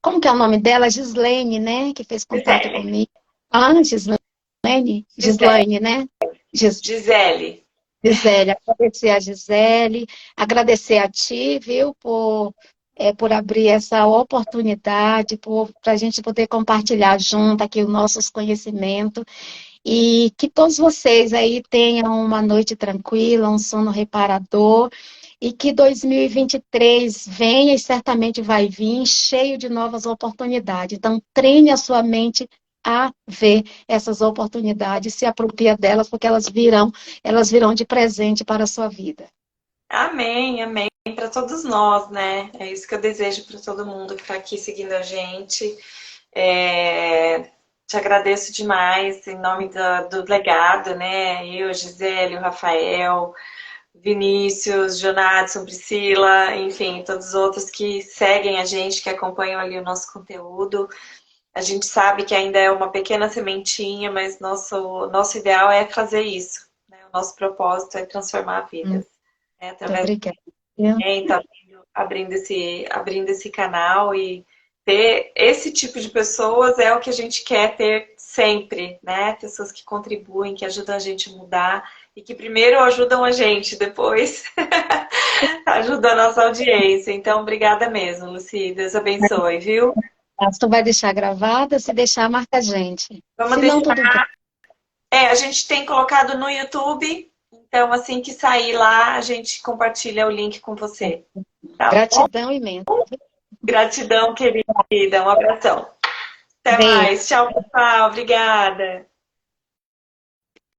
como que é o nome dela? Gislaine, né? Que fez contato Gisele. comigo. Ah, Gislaine? Gisele. Gislaine, né? Gisele. Gisele, agradecer a Gisele, agradecer a ti, viu, por abrir essa oportunidade, para a gente poder compartilhar junto aqui os nossos conhecimentos, e que todos vocês aí tenham uma noite tranquila, um sono reparador, e que 2023 venha e certamente vai vir cheio de novas oportunidades. Então, treine a sua mente a ver essas oportunidades, se apropria delas, porque elas virão de presente para a sua vida. Amém, amém. Para todos nós, né? É isso que eu desejo para todo mundo que está aqui seguindo a gente. Te agradeço demais em nome do legado, né? Eu, Gisele, o Rafael, Vinícius, Jonadson, Priscila, enfim, todos os outros que seguem a gente, que acompanham ali o nosso conteúdo. A gente sabe que ainda é uma pequena sementinha, mas nosso ideal é fazer isso, né? O nosso propósito é transformar vidas, Muito né? Através obrigada. também tá abrindo esse canal, e ter esse tipo de pessoas é o que a gente quer ter sempre, né? Pessoas que contribuem, que ajudam a gente a mudar e que primeiro ajudam a gente, depois ajudam a nossa audiência. Então, obrigada mesmo, Lucy. Deus abençoe, viu? Tu vai deixar gravada? Se deixar, marca a gente. Vamos Se não, deixar. tudo bem. A gente tem colocado no YouTube, então assim que sair lá, a gente compartilha o link com você. Tá bom? Gratidão imensa. Gratidão, querida. Um abração. Até Beijo. mais. Tchau, pessoal. Obrigada.